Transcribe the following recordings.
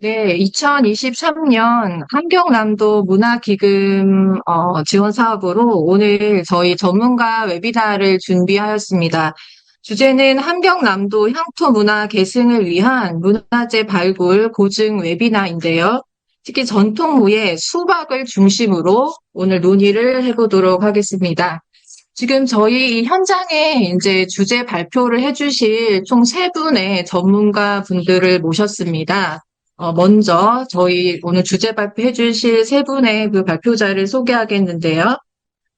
네, 2023년 환경남도 문화기금 지원 사업으로 오늘 저희 전문가 웨비나를 준비하였습니다. 주제는 환경남도 향토 문화 계승을 위한 문화재 발굴 보증 웨비나인데요. 특히 전통무예 수박을 중심으로 오늘 논의를 해보도록 하겠습니다. 지금 저희 이 현장에 이제 주제 발표를 해주실 총 세 분의 전문가 분들을 모셨습니다. 먼저 저희 오늘 주제 발표해 주실 세 분의 그 발표자를 소개하겠는데요.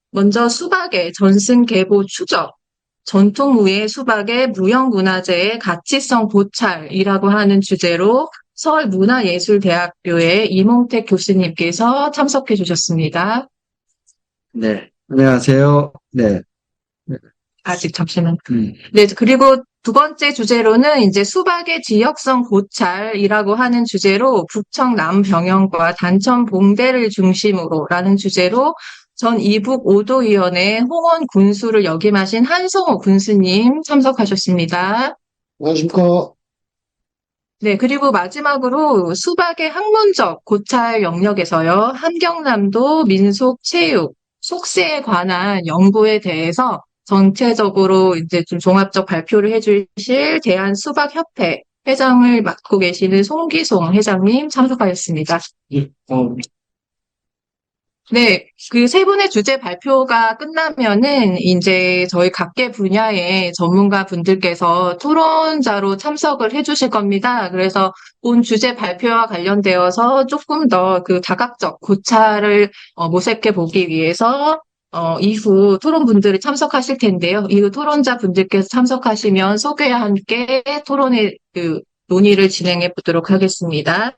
먼저 수박의 전승계보 추적, 전통무예 수박의 무형문화재의 가치성 고찰이라고 하는 주제로 서울문화예술대학교의 이몽택 교수님께서 참석해 주셨습니다. 네, 안녕하세요. 네. 아직 잠시만. 네, 그리고 두 번째 주제로는 이제 수박의 지역성 고찰이라고 하는 주제로 북청 남병영과 단천 봉대를 중심으로라는 주제로 전 이북 오도위원회 홍원 군수를 역임하신 한성호 군수님 참석하셨습니다. 안녕하십니까. 네, 그리고 마지막으로 수박의 학문적 고찰 영역에서요, 함경남도 민속 체육, 속세에 관한 연구에 대해서 전체적으로 이제 좀 종합적 발표를 해주실 대한수박협회 회장을 맡고 계시는 송기송 회장님 참석하셨습니다. 예, 네, 그 세 분의 주제 발표가 끝나면은 이제 저희 각계 분야의 전문가 분들께서 토론자로 참석을 해주실 겁니다. 그래서 본 주제 발표와 관련되어서 조금 더 그 다각적 고찰을 모색해 보기 위해서 이후 토론 분들이 참석하실 텐데요. 이후 토론자 분들께서 참석하시면 소개와 함께 토론의 그 논의를 진행해 보도록 하겠습니다.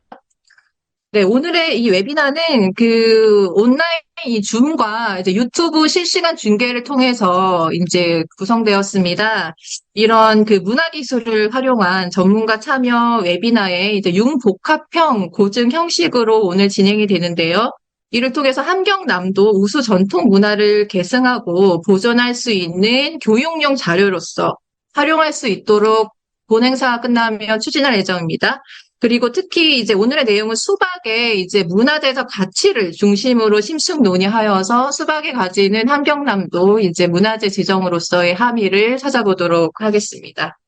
네, 오늘의 이 웨비나는 그 온라인 이 줌과 이제 유튜브 실시간 중계를 통해서 이제 구성되었습니다. 이런 그 문화기술을 활용한 전문가 참여 웨비나의 이제 융복합형 고증 형식으로 오늘 진행이 되는데요. 이를 통해서 함경남도 우수 전통 문화를 계승하고 보존할 수 있는 교육용 자료로서 활용할 수 있도록 본행사가 끝나면 추진할 예정입니다. 그리고 특히 이제 오늘의 내용은 수박의 이제 문화재적 가치를 중심으로 심층 논의하여서 수박이 가지는 함경남도 이제 문화재 지정으로서의 함의를 찾아보도록 하겠습니다.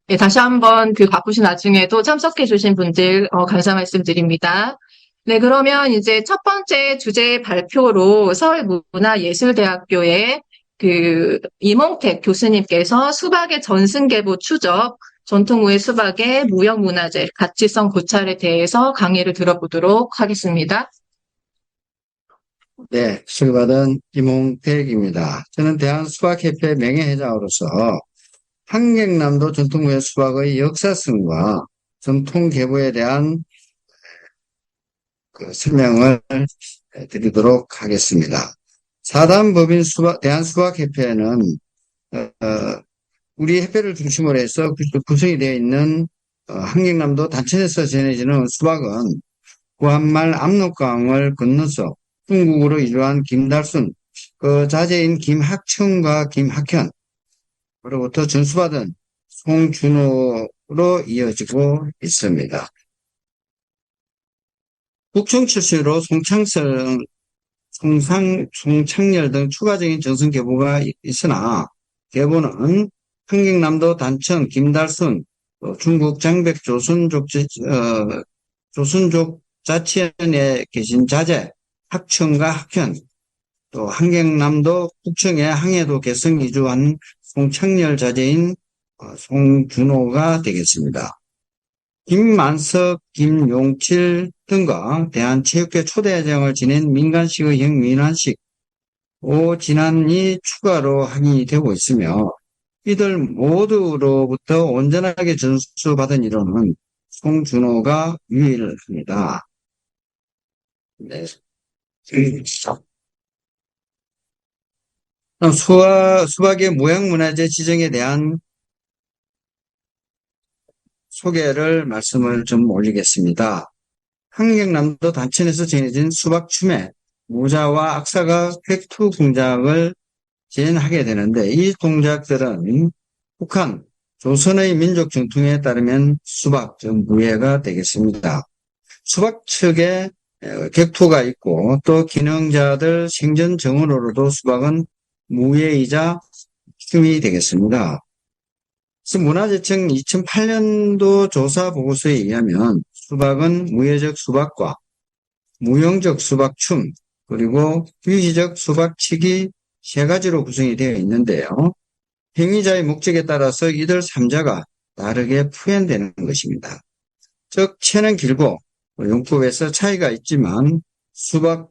네, 다시 한번 그 바쁘신 와중에도 참석해 주신 분들 감사 말씀드립니다. 네, 그러면 이제 첫 번째 주제 발표로 서울문화예술대학교의 그 이몽택 교수님께서 수박의 전승계보 추적, 전통무예 수박의 무형문화재, 가치성 고찰에 대해서 강의를 들어보도록 하겠습니다. 네, 수료받은 이몽택입니다. 저는 대한수박협회 명예회장으로서 함경남도 전통무예 수박의 역사성과 전통 계보에 대한 설명을 드리도록 하겠습니다. 사단법인 대한수박협회는 우리 협회를 중심으로 해서 구성이 되어 있는 함경남도 단천에서 전해지는 수박은 구한말 압록강을 건너서 중국으로 이주한 김달순, 그 자제인 김학청과 김학현으로부터 전수받은 송준호로 이어지고 있습니다. 북청 출신으로 송창열 등 추가적인 전승 계보가 있으나 계보는 함경남도 단천 김달순, 중국 장백 조선족 자치현에 계신 자제 학청과 학현, 또 함경남도 북청의 항해도 개성 이주한 송창열 자제인 송준호가 되겠습니다. 김만석, 김용칠 등과 대한체육회 초대회장을 지낸 민간식의 형민환식, 오진환이 추가로 항의되고 있으며 이들 모두로부터 온전하게 전수받은 이론은 송준호가 유일합니다. 네. 수박의 무형문화재 지정에 대한 소개를 말씀을 좀 올리겠습니다. 함경남도 단천에서 정해진 수박춤에 모자와 악사가 획투 동작을 진행하게 되는데 이 동작들은 북한, 조선의 민족 전통에 따르면 수박, 즉 무예가 되겠습니다. 수박 측에 객토가 있고 또 기능자들 생전 정언으로도 수박은 무예이자 춤이 되겠습니다. 그래서 문화재청 2008년도 조사 보고서에 의하면 수박은 무예적 수박과 무용적 수박춤 그리고 유희적 수박치기 세 가지로 구성이 되어 있는데요. 행위자의 목적에 따라서 이들 3자가 다르게 표현되는 것입니다. 즉 채는 길고 용법에서 차이가 있지만 수박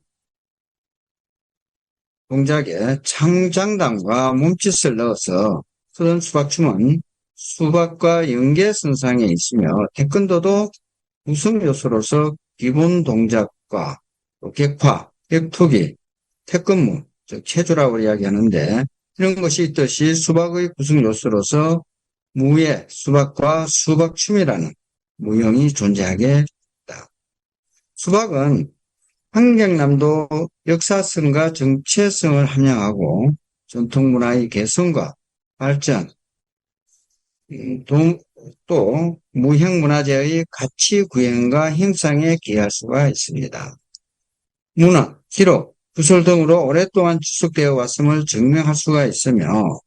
동작에 창장단과 몸짓을 넣어서 그런 수박춤은 수박과 연계선상에 있으며 태권도도 구성 요소로서 기본 동작과 객화, 격투기, 태권무, 즉 체조라고 이야기하는데 이런 것이 있듯이 수박의 구성 요소로서 무예, 수박과 수박춤이라는 무형이 존재하게 됩니다. 수박은 환경남도 역사성과 정체성을 함양하고 전통문화의 개성과 발전, 또 무형문화재의 가치 구현과 형성에 기여할 수가 있습니다. 문화, 기록, 구설 등으로 오랫동안 지속되어 왔음을 증명할 수가 있으며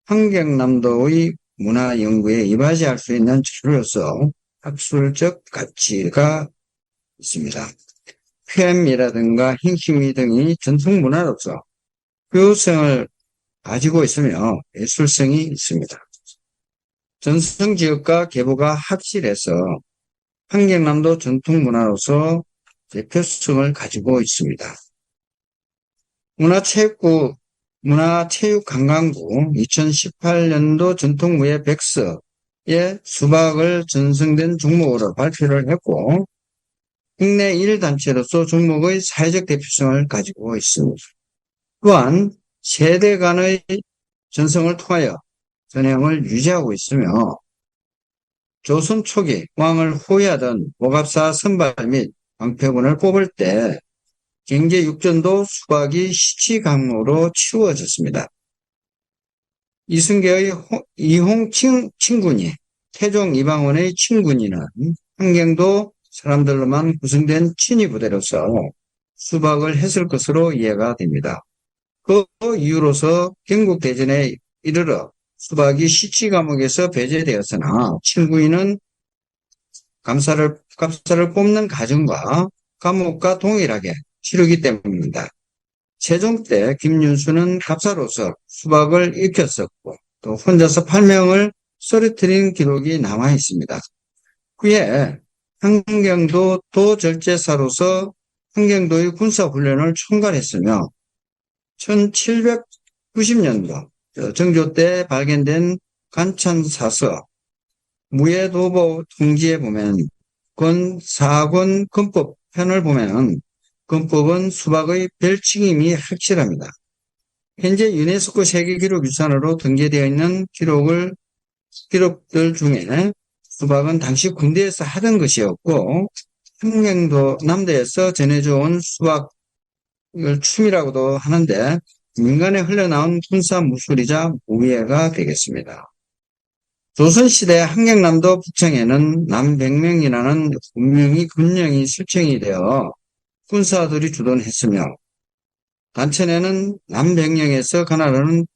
환경남도의 문화 연구에 이바지할 수 있는 자료로서 학술적 가치가 있습니다. 표현미라든가 행심미 등이 전통문화로서 교육성을 가지고 있으며 예술성이 있습니다. 전성지역과 계보가 확실해서 환경남도 전통문화로서 대표성을 가지고 있습니다. 문화체육관광부 2018년도 전통무예 백서에 수박을 전성된 종목으로 발표를 했고 국내 1단체로서 종목의 사회적 대표성을 가지고 있습니다. 또한 세대 간의 전성을 통하여 전형을 유지하고 있으며 조선 초기 왕을 호위하던 목압사 선발 및 방패군을 뽑을 때 경제 육전도 수박이 시치강으로 치워졌습니다. 이승계의 이홍 친군이 태종 이방원의 친군이는 한경도 사람들로만 구성된 친위 부대로서 수박을 했을 것으로 이해가 됩니다. 그 이유로서 경국대전에 이르러 수박이 시치 감옥에서 배제되었으나 친구인은 갑사를 뽑는 과정과 감옥과 동일하게 치르기 때문입니다. 세종 때 김윤수는 갑사로서 수박을 익혔었고 또 혼자서 8명을 쓰러뜨린 기록이 남아 있습니다. 그에 한경도 도절제사로서 한경도의 군사훈련을 총괄했으며 1790년도 정조 때 발견된 간찬사서 무예도보 통지에 보면 권4권 건법 편을 보면 건법은 수박의 별칭임이 확실합니다. 현재 유네스코 세계기록유산으로 등재되어 있는 기록들 중에 수박은 당시 군대에서 하던 것이었고 함경도 남도에서 전해져 온 수박을 춤이라고도 하는데 민간에 흘러나온 군사무술이자 무예가 되겠습니다. 조선시대 함경남도 북청에는 남백명이라는 군명이 설정이 되어 군사들이 주둔했으며 단천에는 남백령에서 관할하는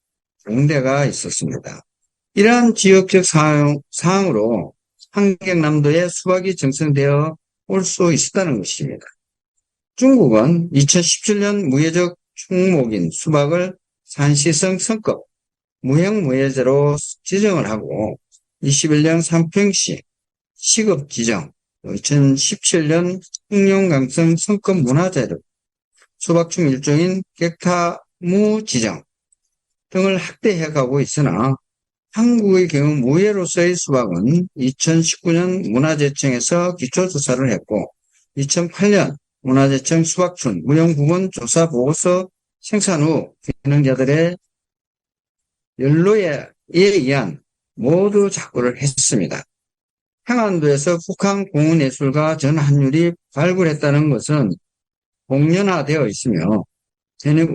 봉대가 있었습니다. 이러한 지역적 사항으로 함경남도에 수박이 정성되어 올 수 있었다는 것입니다. 중국은 2017년 무예적 충목인 수박을 산시성 성급 무형무예제로 지정을 하고 21년 삼평시 시급 지정, 2017년 흑룡강성 성급 문화재를 수박춤 일종인 객타무 지정 등을 확대해가고 있으나 한국의 경우 무예로서의 수박은 2019년 문화재청에서 기초조사를 했고 2008년 문화재청 수박춤 무형부분 조사 보고서 생산 후 기능자들의 연로에 의한 모두 작고를 했습니다. 평안도에서 북한 공원예술가 전한율이 발굴했다는 것은 공연화되어 있으며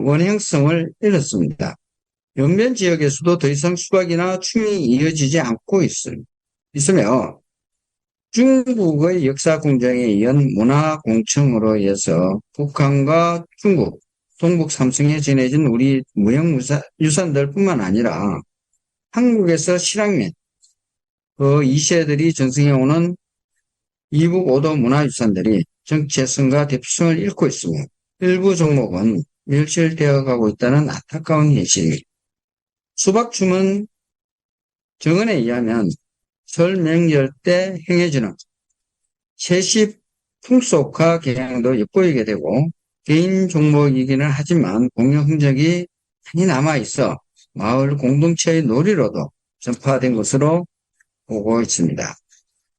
원형성을 잃었습니다. 영변 지역에서도 더 이상 수박이나 충이 이어지지 않고 있으며 중국의 역사 공정에 이은 문화 공청으로 인해서 북한과 중국, 동북 삼성에 전해진 우리 무형유산들뿐만 아니라 한국에서 실황민, 그 2세들이 전승해오는 이북 5도 문화유산들이 정체성과 대표성을 잃고 있으며 일부 종목은 멸실되어 가고 있다는 안타까운 현실입니다. 수박춤은 정언에 의하면 설 명절 때 행해지는 세시 풍속화 경향도 엿보이게 되고 개인 종목이기는 하지만 공연 흔적이 많이 남아있어 마을 공동체의 놀이로도 전파된 것으로 보고 있습니다.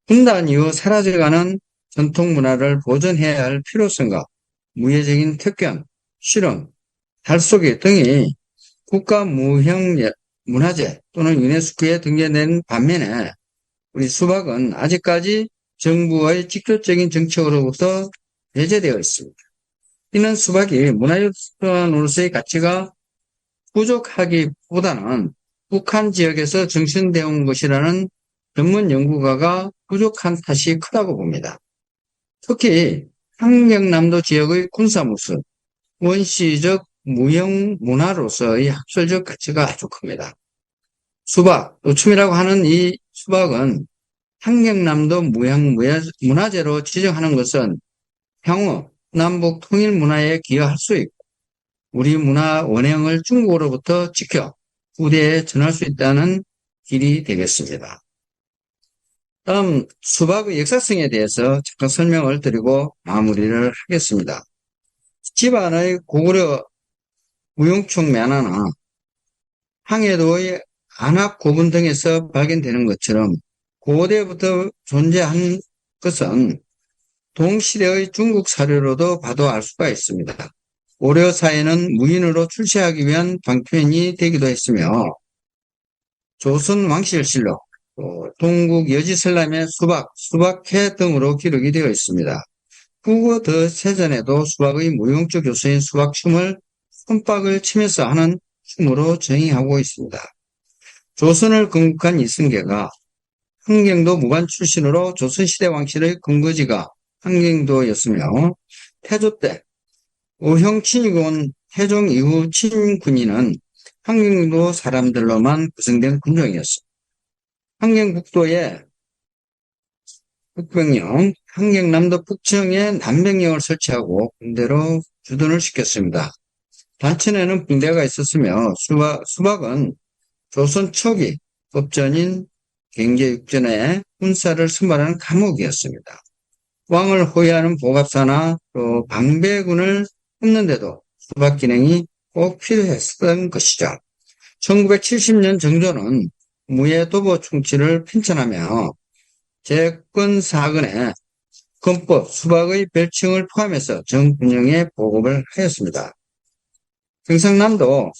분단 이후 사라져가는 전통 문화를 보존해야 할 필요성과 무예적인 특권, 실험, 달속의 등이 국가 무형문화재 또는 유네스코에 등재된 반면에 우리 수박은 아직까지 정부의 직접적인 정책으로부터 배제되어 있습니다. 이는 수박이 문화유산으로서의 가치가 부족하기보다는 북한 지역에서 정신되어 온 것이라는 전문 연구가가 부족한 탓이 크다고 봅니다. 특히 한경남도 지역의 군사무술, 원시적 무형 문화로서의 학술적 가치가 아주 큽니다. 수박, 노춤이라고 하는 이 수박은 한경남도 무형문화재로 지정하는 것은 향후 남북 통일 문화에 기여할 수 있고 우리 문화 원형을 중국으로부터 지켜 후대에 전할 수 있다는 길이 되겠습니다. 다음 수박의 역사성에 대해서 잠깐 설명을 드리고 마무리를 하겠습니다. 집안의 고구려 무용촉 면화나 항해도의 안압 고분 등에서 발견되는 것처럼 고대부터 존재한 것은 동시대의 중국 사료로도 봐도 알 수가 있습니다. 고려사에는 무인으로 출시하기 위한 방편이 되기도 했으며 조선 왕실실록, 동국 여지설람의 수박회 등으로 기록이 되어 있습니다. 후고 더 세전에도 수박의 무용적 요소인 수박춤을 손뼉을 치면서 하는 춤으로 정의하고 있습니다. 조선을 건국한 이승계가 한경도 무관 출신으로 조선시대 왕실의 근거지가 한경도였으며 태조 때 오형 친위군 태종 이후 친군인은 한경도 사람들로만 구성된 군종이었습니다. 한경북도에 북병령, 한경남도 북청에 남병령을 설치하고 군대로 주둔을 시켰습니다. 단천에는 붕대가 있었으며 수박은 조선 초기 법전인 경제육전에 군사를 선발하는 감옥이었습니다. 왕을 호위하는 보갑사나 또 방배군을 뽑는데도 수박 기능이 꼭 필요했던 것이죠. 1970년 정조는 무예도보 충치를 편찬하며 재건사건에 헌법 수박의 별칭을 포함해서 정군영에 보급을 하였습니다. 경상남도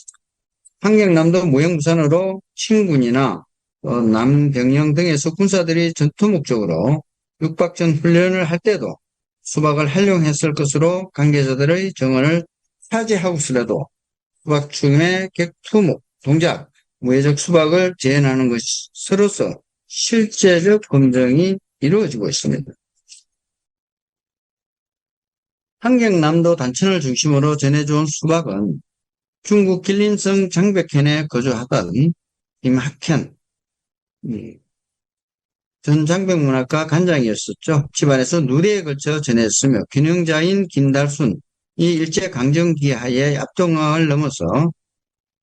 한경남도 무형무산으로 친군이나 남병영 등에서 군사들이 전투 목적으로 육박전 훈련을 할 때도 수박을 활용했을 것으로 관계자들의 정언을 차지하고서라도 수박춤의 객투목 동작, 무예적 수박을 재현하는 것으로서 실제적 검증이 이루어지고 있습니다. 한경남도 단천을 중심으로 전해져온 수박은 중국 길림성 장백현에 거주하던 김학현 전 장백문학가 간장이었었죠. 집안에서 누대에 걸쳐 전했으며 균형자인 김달순 이 일제강점기 하에 압동강을 넘어서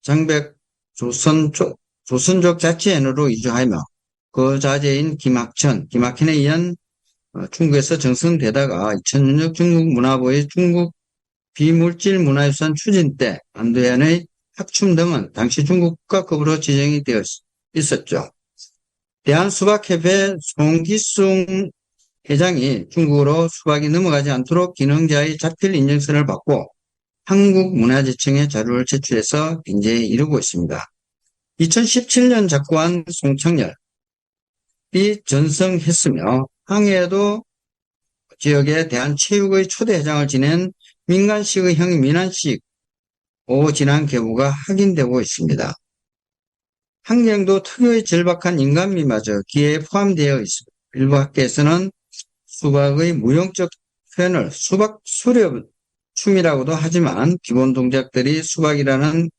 장백 조선족 자치현으로 이주하며 그 자제인 김학현에 의한 중국에서 정성되다가 2006 중국 문화부의 중국 비물질 문화유산 추진 때 안도현의 학춤 등은 당시 중국 국가급으로 지정이 되어 있었죠. 대한수박협회 송기숭 회장이 중국으로 수박이 넘어가지 않도록 기능자의 자필 인증서를 받고 한국문화재청에 자료를 제출해서 인재에 이르고 있습니다. 2017년 작고한 송청렬이 전성했으며 항해도 지역에 대한 체육의 초대 회장을 지낸 민간식의 형 민한식 오진한 계보가 확인되고 있습니다. 환경도 특유의 절박한 인간미마저 기회에 포함되어 있습니다. 일부 학계에서는 수박의 무용적 표현을 수박 수렵 춤이라고도 하지만 기본 동작들이 수박이라는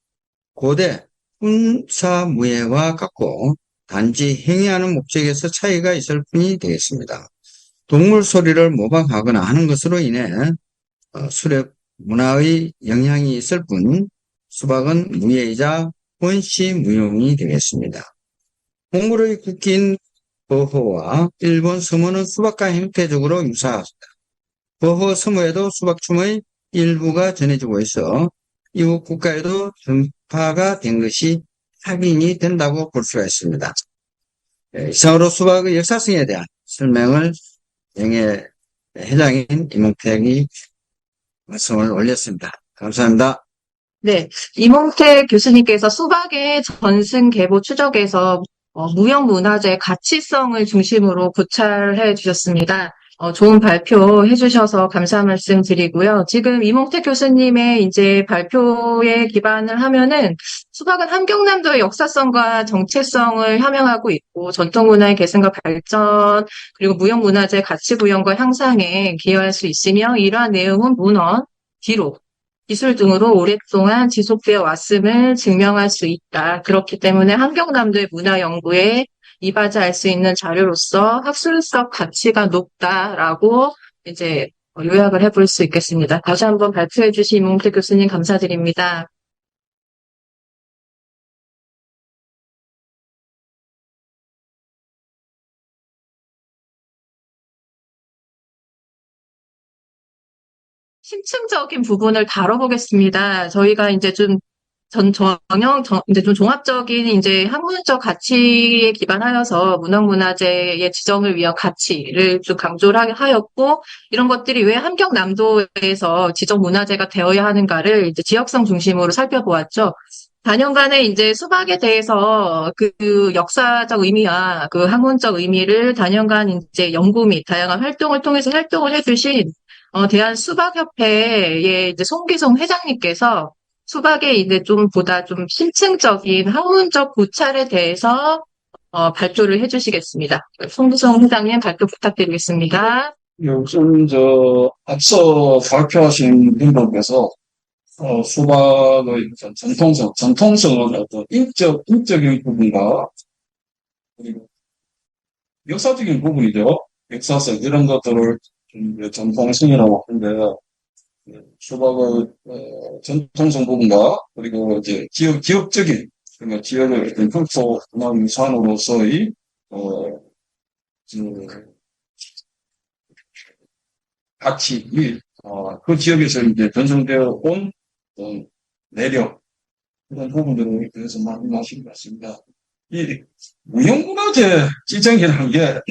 고대 훈사무예와 같고 단지 행위하는 목적에서 차이가 있을 뿐이 되겠습니다. 동물 소리를 모방하거나 하는 것으로 인해 수렵 문화의 영향이 있을 뿐 수박은 무예이자 혼시 무용이 되겠습니다. 몽골의 국기인 버허와 일본 서무는 수박과 형태적으로 유사합니다. 버허 서무에도 수박춤의 일부가 전해지고 있어 이웃 국가에도 전파가 된 것이 확인이 된다고 볼 수가 있습니다. 이상으로 수박의 역사성에 대한 설명을 영예 회장인 이몽택이 말씀을 올렸습니다. 감사합니다. 네, 이몽택 교수님께서 수박의 전승 계보 추적에서 무형문화재 가치성을 중심으로 고찰해 주셨습니다. 좋은 발표 해주셔서 감사 말씀 드리고요. 지금 이몽택 교수님의 이제 발표에 기반을 하면은 수박은 함경남도의 역사성과 정체성을 함양하고 있고 전통문화의 계승과 발전 그리고 무형문화재 가치 구현과 향상에 기여할 수 있으며 이러한 내용은 문헌, 기록, 기술 등으로 오랫동안 지속되어 왔음을 증명할 수 있다. 그렇기 때문에 함경남도의 문화 연구에 이바지할 수 있는 자료로서 학술적 가치가 높다라고 이제 요약을 해볼 수 있겠습니다. 다시 한번 발표해 주신 이몽택 교수님 감사드립니다. 심층적인 부분을 다뤄보겠습니다. 저희가 이제 좀 이제 좀 종합적인 이제 학문적 가치에 기반하여서 문화문화재의 지정을 위한 가치를 좀 강조를 하였고, 이런 것들이 왜 함경남도에서 지정문화재가 되어야 하는가를 이제 지역성 중심으로 살펴보았죠. 4년간의 이제 수박에 대해서 그 역사적 의미와 그 학문적 의미를 4년간 이제 연구 및 다양한 활동을 통해서 활동을 해주신 대한수박협회의 이제 송기송 회장님께서 수박에 이제 좀 보다 좀 심층적인 학문적 고찰에 대해서 발표를 해주시겠습니다. 송기송 회장님 발표 부탁드리겠습니다. 우선 앞서 발표하신 분들께서 수박의 전통성은 어떤 인적인 부분과 그리고 역사적인 부분이죠. 역사성 이런 것들을 전통성이라고 하는데 수박의 전통성 부분과 그리고 이제 지역적인 그러니까 지역의 어떤 흉토 문화유산으로서의 가치 그 지역에서 이제 전승되어 온 내력 이런 부분들에 대해서 말씀하신 것 같습니다. 이 무형문화재 지정이라는 게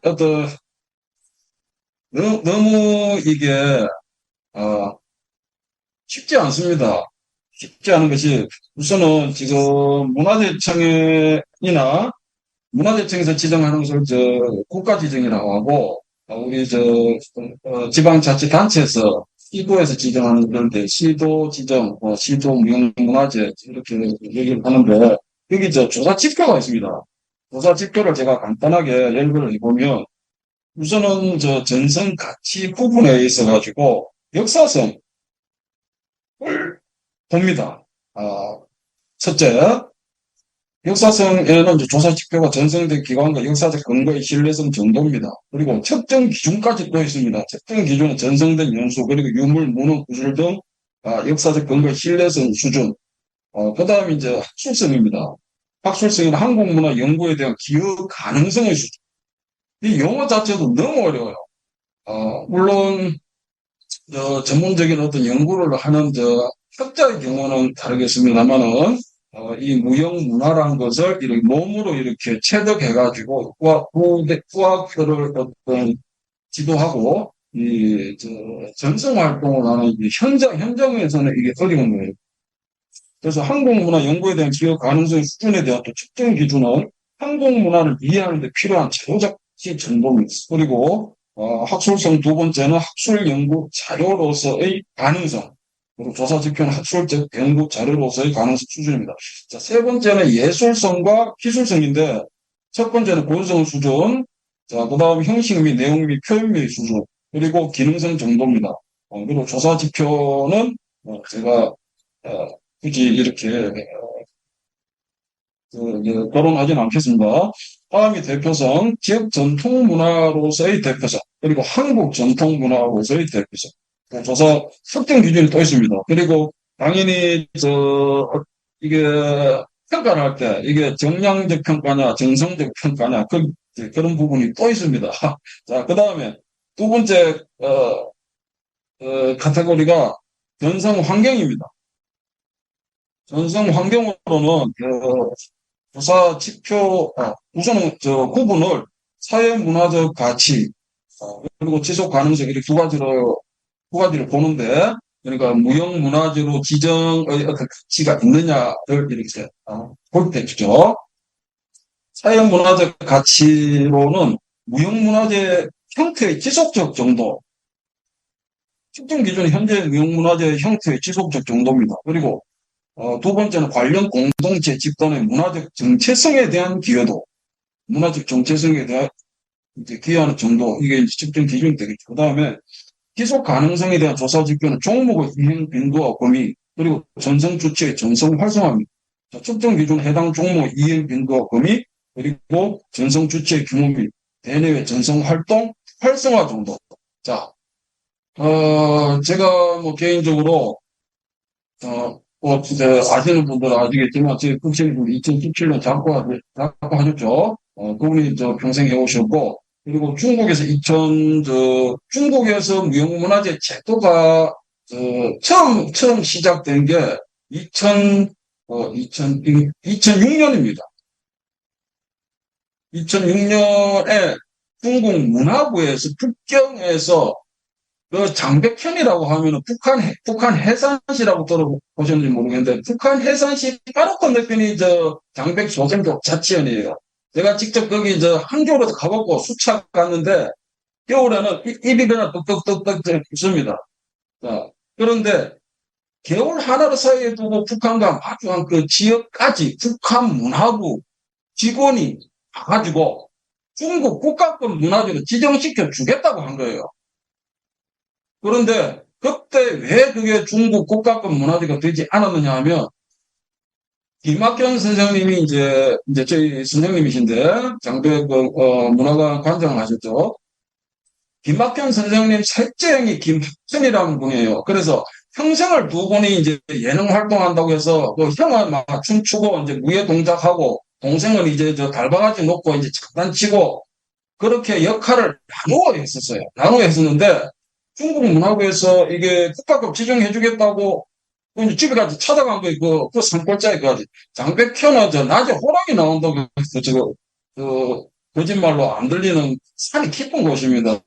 어떤 너무 이게 쉽지 않습니다. 쉽지 않은 것이 우선은 지금 문화재청에서 지정하는 것을 국가 지정이라고 하고 우리 지방자치단체에서 시도에서 지정하는 건데 시도 지정, 시도 무형문화재 이렇게 얘기를 하는데 여기 조사 지표가 있습니다. 조사 지표를 제가 간단하게 연구를 해보면 우선은 전성 가치 부분에 있어 가지고 역사성을 봅니다. 첫째, 역사성에는 조사 지표가 전성된 기관과 역사적 근거의 신뢰성 정도입니다. 그리고 측정 기준까지 또 있습니다. 측정 기준은 전성된 연수, 그리고 유물, 문헌, 구술 등 역사적 근거의 신뢰성 수준. 그 다음에 이제 학술성입니다. 학술성은 한국문화 연구에 대한 기여 가능성의 수준. 이 용어 자체도 너무 어려워요. 물론 전문적인 어떤 연구를 하는 학자의 경우는 다르겠습니다만은 이 무형문화라는 것을 이렇게 몸으로 이렇게 체득해가지고 후학들을 어떤 지도하고 전성 활동을 하는 현장에서는 이게 어려운 거예요. 그래서 한국문화 연구에 대한 기여 가능성 수준에 대한 또 측정 기준은 한국문화를 이해하는 데 필요한 제도적 정보입니다. 그리고 학술성 두 번째는 학술 연구 자료로서의 가능성. 그리고 조사 지표는 학술적 연구 자료로서의 가능성 수준입니다. 자, 세 번째는 예술성과 기술성인데, 첫 번째는 고유성 수준, 자, 그 다음 형식 및 내용 및 표현 및 수준, 그리고 기능성 정도입니다. 그리고 조사 지표는, 제가, 굳이 이렇게, 거론하지는 않겠습니다. 다음이 대표성, 지역 전통 문화로서의 대표성, 그리고 한국 전통 문화로서의 대표성. 조사 특정 기준이 또 있습니다. 그리고 당연히 이게 평가를 할 때 이게 정량적 평가냐, 정성적 평가냐 그런 부분이 또 있습니다. 자, 그 다음에 두 번째 카테고리가 전성 환경입니다. 전성 환경으로는 조사 지표 우선은 구분을 사회 문화적 가치 그리고 지속 가능성 이렇게 두 가지를 보는데, 그러니까 무형문화재로 지정의 어떤 가치가 있느냐를 이렇게 볼 때 주죠. 사회문화적 가치로는 무형문화재 형태의 지속적 정도, 특정 기준이 현재 무형문화재 형태의 지속적 정도입니다. 그리고 두 번째는 관련 공동체 집단의 문화적 정체성에 대한 기여도, 문화적 정체성에 대한 기여하는 정도, 이게 측정 기준이 되겠죠. 그 다음에 지속 가능성에 대한 조사 지표는 종목의 이행 빈도와 범위, 그리고 전성 주체의 전성 활성화입니다. 측정 기준 해당 종목의 이행 빈도와 범위, 그리고 전성 주체의 규모 및 대내외 전성 활동 활성화 정도. 자, 제가 뭐 개인적으로 아시는 분들은 아시겠지만 제 국생부 2017년 작가하셨죠. 그분이 평생 해오셨고. 그리고 중국에서 중국에서 무형문화재 제도가, 처음 시작된 게 2006년입니다. 2006년에 중국 문화부에서 북경에서 장백현이라고 하면은 북한 해산시라고 들어보셨는지 모르겠는데, 북한 해산시 바로 건너편이 장백 소생도 자치현이에요. 제가 직접 거기 한겨울에도 가봤고 수차 갔는데 겨울에는 입이 그냥 뚝뚝뚝뚝 있습니다. 자, 그런데 겨울 하나를 사이에 두고 북한과 마주한 그 지역까지 북한 문화부 직원이 가가지고 중국 국가급 문화재로 지정시켜 주겠다고 한 거예요. 그런데 그때 왜 그게 중국 국가급 문화재가 되지 않았느냐 하면, 김학현 선생님이 이제 저희 선생님이신데, 장백, 문화관 관장을 하셨죠. 김학현 선생님 셋째 형이 김학현이라는 분이에요. 그래서 평생을 두 분이 이제 예능 활동한다고 해서, 형은 막 춤추고, 이제 무예 동작하고, 동생은 이제 달방아지 놓고 이제 장난치고, 그렇게 역할을 나누어 했었어요. 나누어 했었는데, 중국 문화부에서 이게 국가급 지정해주겠다고 집에 가서 찾아간 거, 그 산골짜기까지. 장백현은 낮에 호랑이 나온다고 해서 거짓말로 안 들리는 산이 깊은 곳입니다.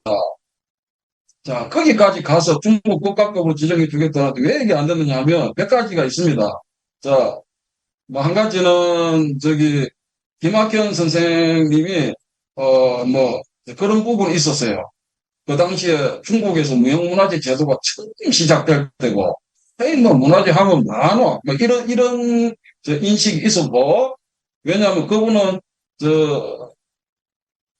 자, 거기까지 가서 중국 국가급으로 지정해주겠다는데 왜 이게 안 됐느냐 하면 몇 가지가 있습니다. 자, 뭐 한 가지는 김학현 선생님이, 그런 부분이 있었어요. 그 당시에 중국에서 무형문화재 제도가 처음 시작될 때고, 뭐 문화재 하면 많어. 뭐 이런 인식이 있었고, 왜냐하면 그분은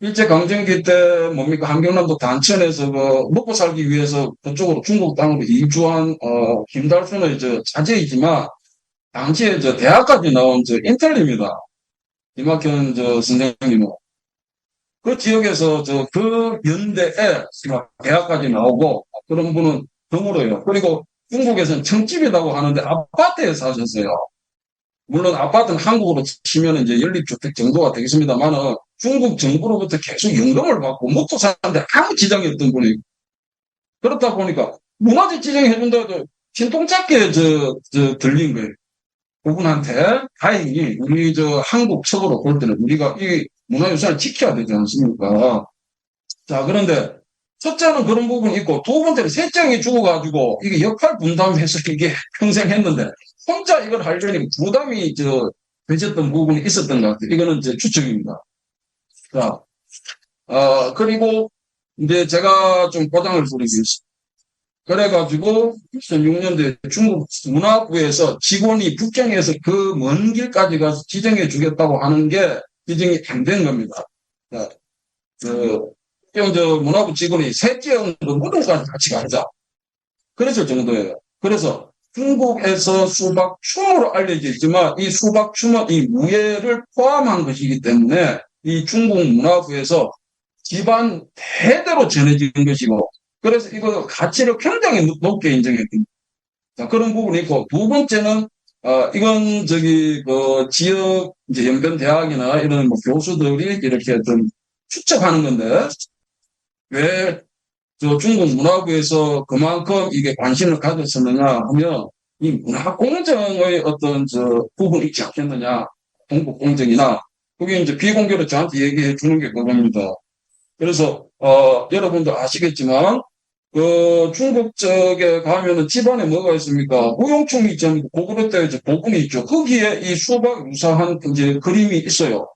일제강점기 때 뭡니까 한경남도 단천에서 먹고 살기 위해서 그쪽으로 중국 땅으로 이주한 김달순의 자제이지만, 당시에 대학까지 나온 인텔리입니다. 김학현 선생님은. 그 지역에서 그 연대에 대학까지 나오고 그런 분은 드물어요. 그리고 중국에서는 청집이라고 하는데 아파트에 사셨어요. 물론 아파트는 한국으로 치면 이제 연립주택 정도가 되겠습니다만은 중국 정부로부터 계속 연금을 받고 먹고 사는데 아무 지장이 없던 분이, 그렇다 보니까 문화재 지정해준다고 해도 신통찮게 들린 거예요. 그분한테 다행히 우리 한국 측으로 볼 때는 우리가 이 문화유산을 지켜야 되지 않습니까? 자, 그런데 첫째는 그런 부분이 있고, 두 번째는 셋째이 죽어가지고 이게 역할 분담해서 이게 평생 했는데 혼자 이걸 하려니 부담이 되셨던 부분이 있었던 것 같아요. 이거는 추측입니다. 자, 그리고 이제 제가 좀 포장을 부리겠습니다. 그래가지고 2006년도에 중국 문화부에서 직원이 북경에서 그 먼 길까지 가서 지정해 주겠다고 하는 게 지정이 안 된 겁니다. 자, 저 문화부 직원이 셋째 형도 무덤까지 같이 가자. 그랬을 정도예요. 그래서 중국에서 수박춤으로 알려져 있지만 이 수박춤은 이 무예를 포함한 것이기 때문에 이 중국 문화부에서 집안 대대로 전해진 것이고, 그래서 이거 가치를 굉장히 높게 인정했습니다. 자, 그런 부분이 있고, 두 번째는, 이건 지역, 이제 연변 대학이나 이런 뭐 교수들이 이렇게 좀 추측하는 건데, 왜 저 중국 문화부에서 그만큼 이게 관심을 가졌었느냐 하면, 이 문화공정의 어떤 부분이 있지 않겠느냐, 동북공정이나, 그게 이제 비공개로 저한테 얘기해 주는 게 그겁니다. 그래서 여러분도 아시겠지만 그 중국 쪽에 가면은 집안에 뭐가 있습니까? 무용충이 있죠. 고구려 때 이제 고궁이 있죠. 거기에 이 수박 유사한 이제 그림이 있어요.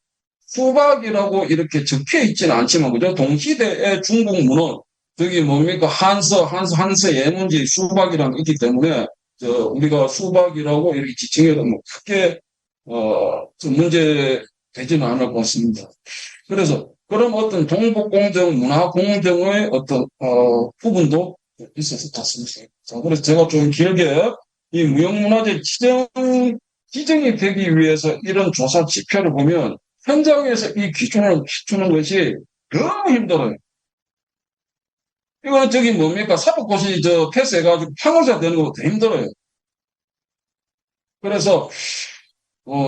수박이라고 이렇게 적혀 있지는 않지만 그죠? 동시대의 중국 문헌 저기 뭡니까? 한서 예문지 수박이라는 게 있기 때문에 우리가 수박이라고 이렇게 지칭해도 뭐 크게 좀 문제 되지는 않을 것 같습니다. 그래서 그런 어떤 동북공정, 문화공정의 어떤 부분도 있어서 같습니다. 자, 그래서 제가 좀 길게 이 무형문화재 지정이 되기 위해서 이런 조사 지표를 보면 현장에서 이 기준을 맞추는 것이 너무 힘들어요. 이거는 저기 뭡니까? 사법고시 패스해가지고 판호자 되는 것보다 힘들어요. 그래서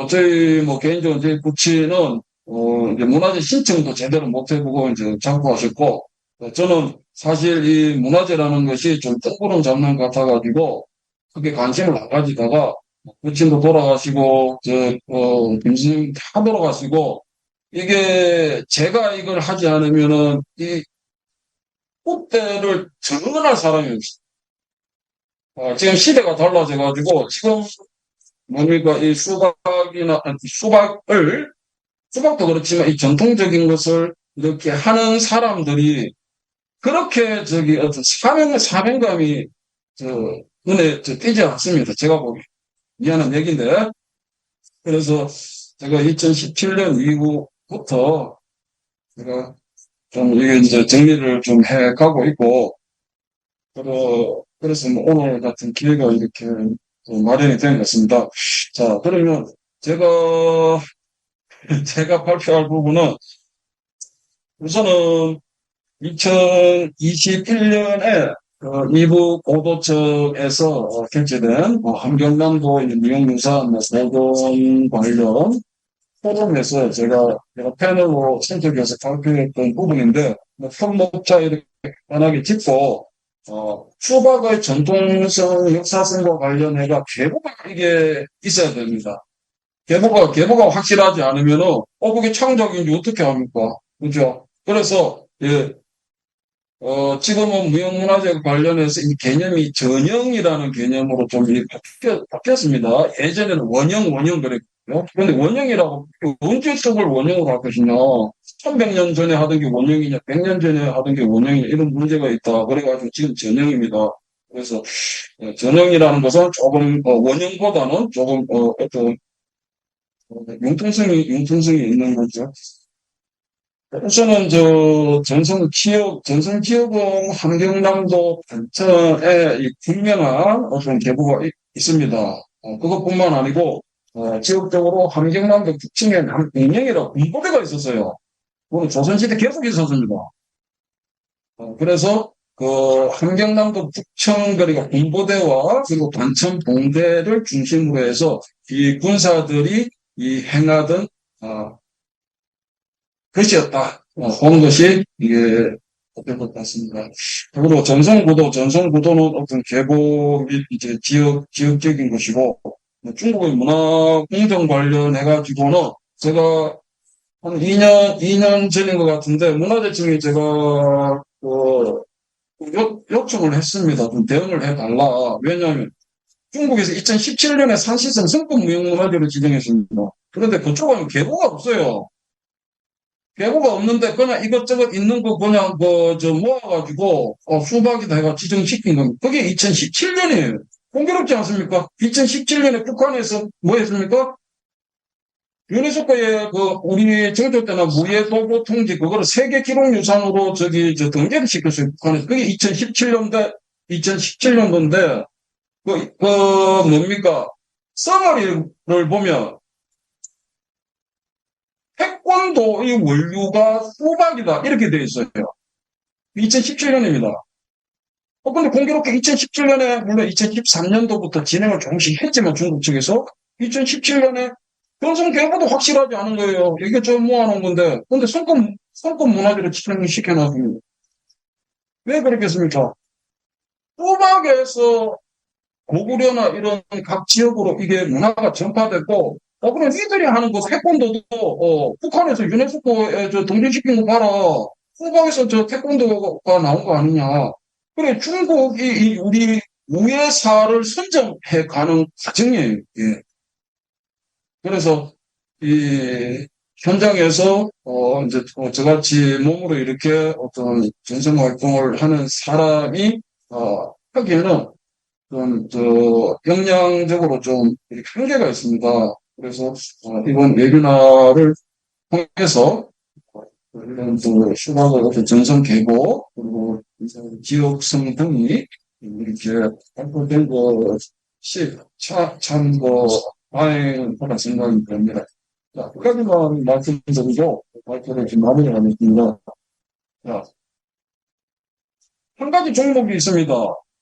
저희 뭐 개인적으로 저희 부치는 이제 문화재 신청도 제대로 못 해보고 이제 장구하셨고, 저는 사실 이 문화재라는 것이 좀 뜬구름 잡는 것 같아가지고, 크게 관심을 안 가지다가, 부친도 돌아가시고, 김스님 다 돌아가시고, 이게 제가 이걸 하지 않으면은 이 꽃대를 정언할 사람이 없어요. 지금 시대가 달라져가지고, 지금 뭡니까, 이 수박도 그렇지만 이 전통적인 것을 이렇게 하는 사람들이 그렇게 어떤 사명감이 눈에 띄지 않습니다. 제가 보기. 미안한 얘기인데. 그래서 제가 2017년 이후부터 제가 좀 이게 이제 정리를 좀 해가고 있고, 그래서 뭐 오늘 같은 기회가 이렇게 마련이 된 것 같습니다. 자, 그러면 제가 발표할 부분은 우선은 2021년에 이부 고도청에서 개최된 함경남도 무형유산 보존 관련 포럼에서 제가 패널로 참석해서 발표했던 부분인데, 손목자 이렇게 간단하게 짚고, 수박의 전통성, 역사성과 관련해가 계보가 이게 있어야 됩니다. 계보가 확실하지 않으면은, 그게 창작인지 어떻게 합니까? 그죠? 그래서, 예, 지금은 무형문화재 관련해서 이 개념이 전형이라는 개념으로 좀 바뀌었습니다. 예전에는 원형 그랬거든요. 그런데 원형이라고, 언제 쪽을 원형으로 할 것이냐. 1100년 전에 하던 게 원형이냐, 100년 전에 하던 게 원형이냐, 이런 문제가 있다. 그래가지고 지금 전형입니다. 그래서, 전형이라는 것은 조금, 원형보다는 조금, 어떤, 융통성이 있는 거죠. 우선은 전선 지역은 함경남도 단천에 이 분명한 어떤 계보가 있습니다. 그것뿐만 아니고, 지역적으로 함경남도 북층에 남평령이라고 군부대가 있었어요. 그건 조선시대 계속 있었습니다. 그래서 함경남도 북청 그리고 군부대와 그리고 단천 봉대를 중심으로 해서 이 군사들이 이 행하던 것이었다. 보는 것이 이게 될 것 같습니다. 그리고 전성구도는 어떤 계보 및 이제 지역적인 것이고, 중국의 문화 공정 관련해가지고는 제가 한 2년 전인 것 같은데, 문화재청에 제가, 요청을 했습니다. 좀 대응을 해달라. 왜냐하면, 중국에서 2017년에 산시성 성급 무형문화재로 지정했습니다. 그런데 그쪽은 계보가 없어요. 계보가 없는데 그냥 이것저것 있는 거 그냥 모아가지고 수박이다 해가 지정시킨 겁니다. 그게 2017년이에요. 공교롭지 않습니까? 2017년에 북한에서 뭐 했습니까? 유네스코에 우리 정조 때나 무예도보 통지 그거를 세계 기록유산으로 등재를 시켰어요. 북한에서. 그게 2017년도인데 뭡니까? 써머리를 보면 태권도의 원류가 수박이다 이렇게 돼 있어요. 2017년입니다. 근데 공교롭게 2017년에 물론 2013년도부터 진행을 조금씩 했지만 중국 측에서 2017년에 변성 계보도 확실하지 않은 거예요. 이게 좀 모아놓은 건데 근데 성권 문화재를 지정시켜놨습니다. 왜 그렇겠습니까? 수박에서 고구려나 이런 각 지역으로 이게 문화가 전파됐고 그럼 니들이 하는 거 태권도도 북한에서 유네스코에 등재시킨 거 봐라. 수박에서 태권도가 나온 거 아니냐. 그래 중국이 우리 우예사를 선점해 가는 과정이에요. 예. 그래서 이 현장에서 이제 저같이 몸으로 이렇게 어떤 전선 활동을 하는 사람이 하기에는 역량적으로 좀 한계가 있습니다. 그래서 이번 웨비나를 통해서 이런 수박의 어떤 전선 계보 그리고 지역성 등이 이렇게 발표된 것이 참 다행하다 생각이 듭니다. 자, 그 가지만 말씀드리고 발표를 지금 마무리하겠습니다. 자, 한 가지 종목이 있습니다.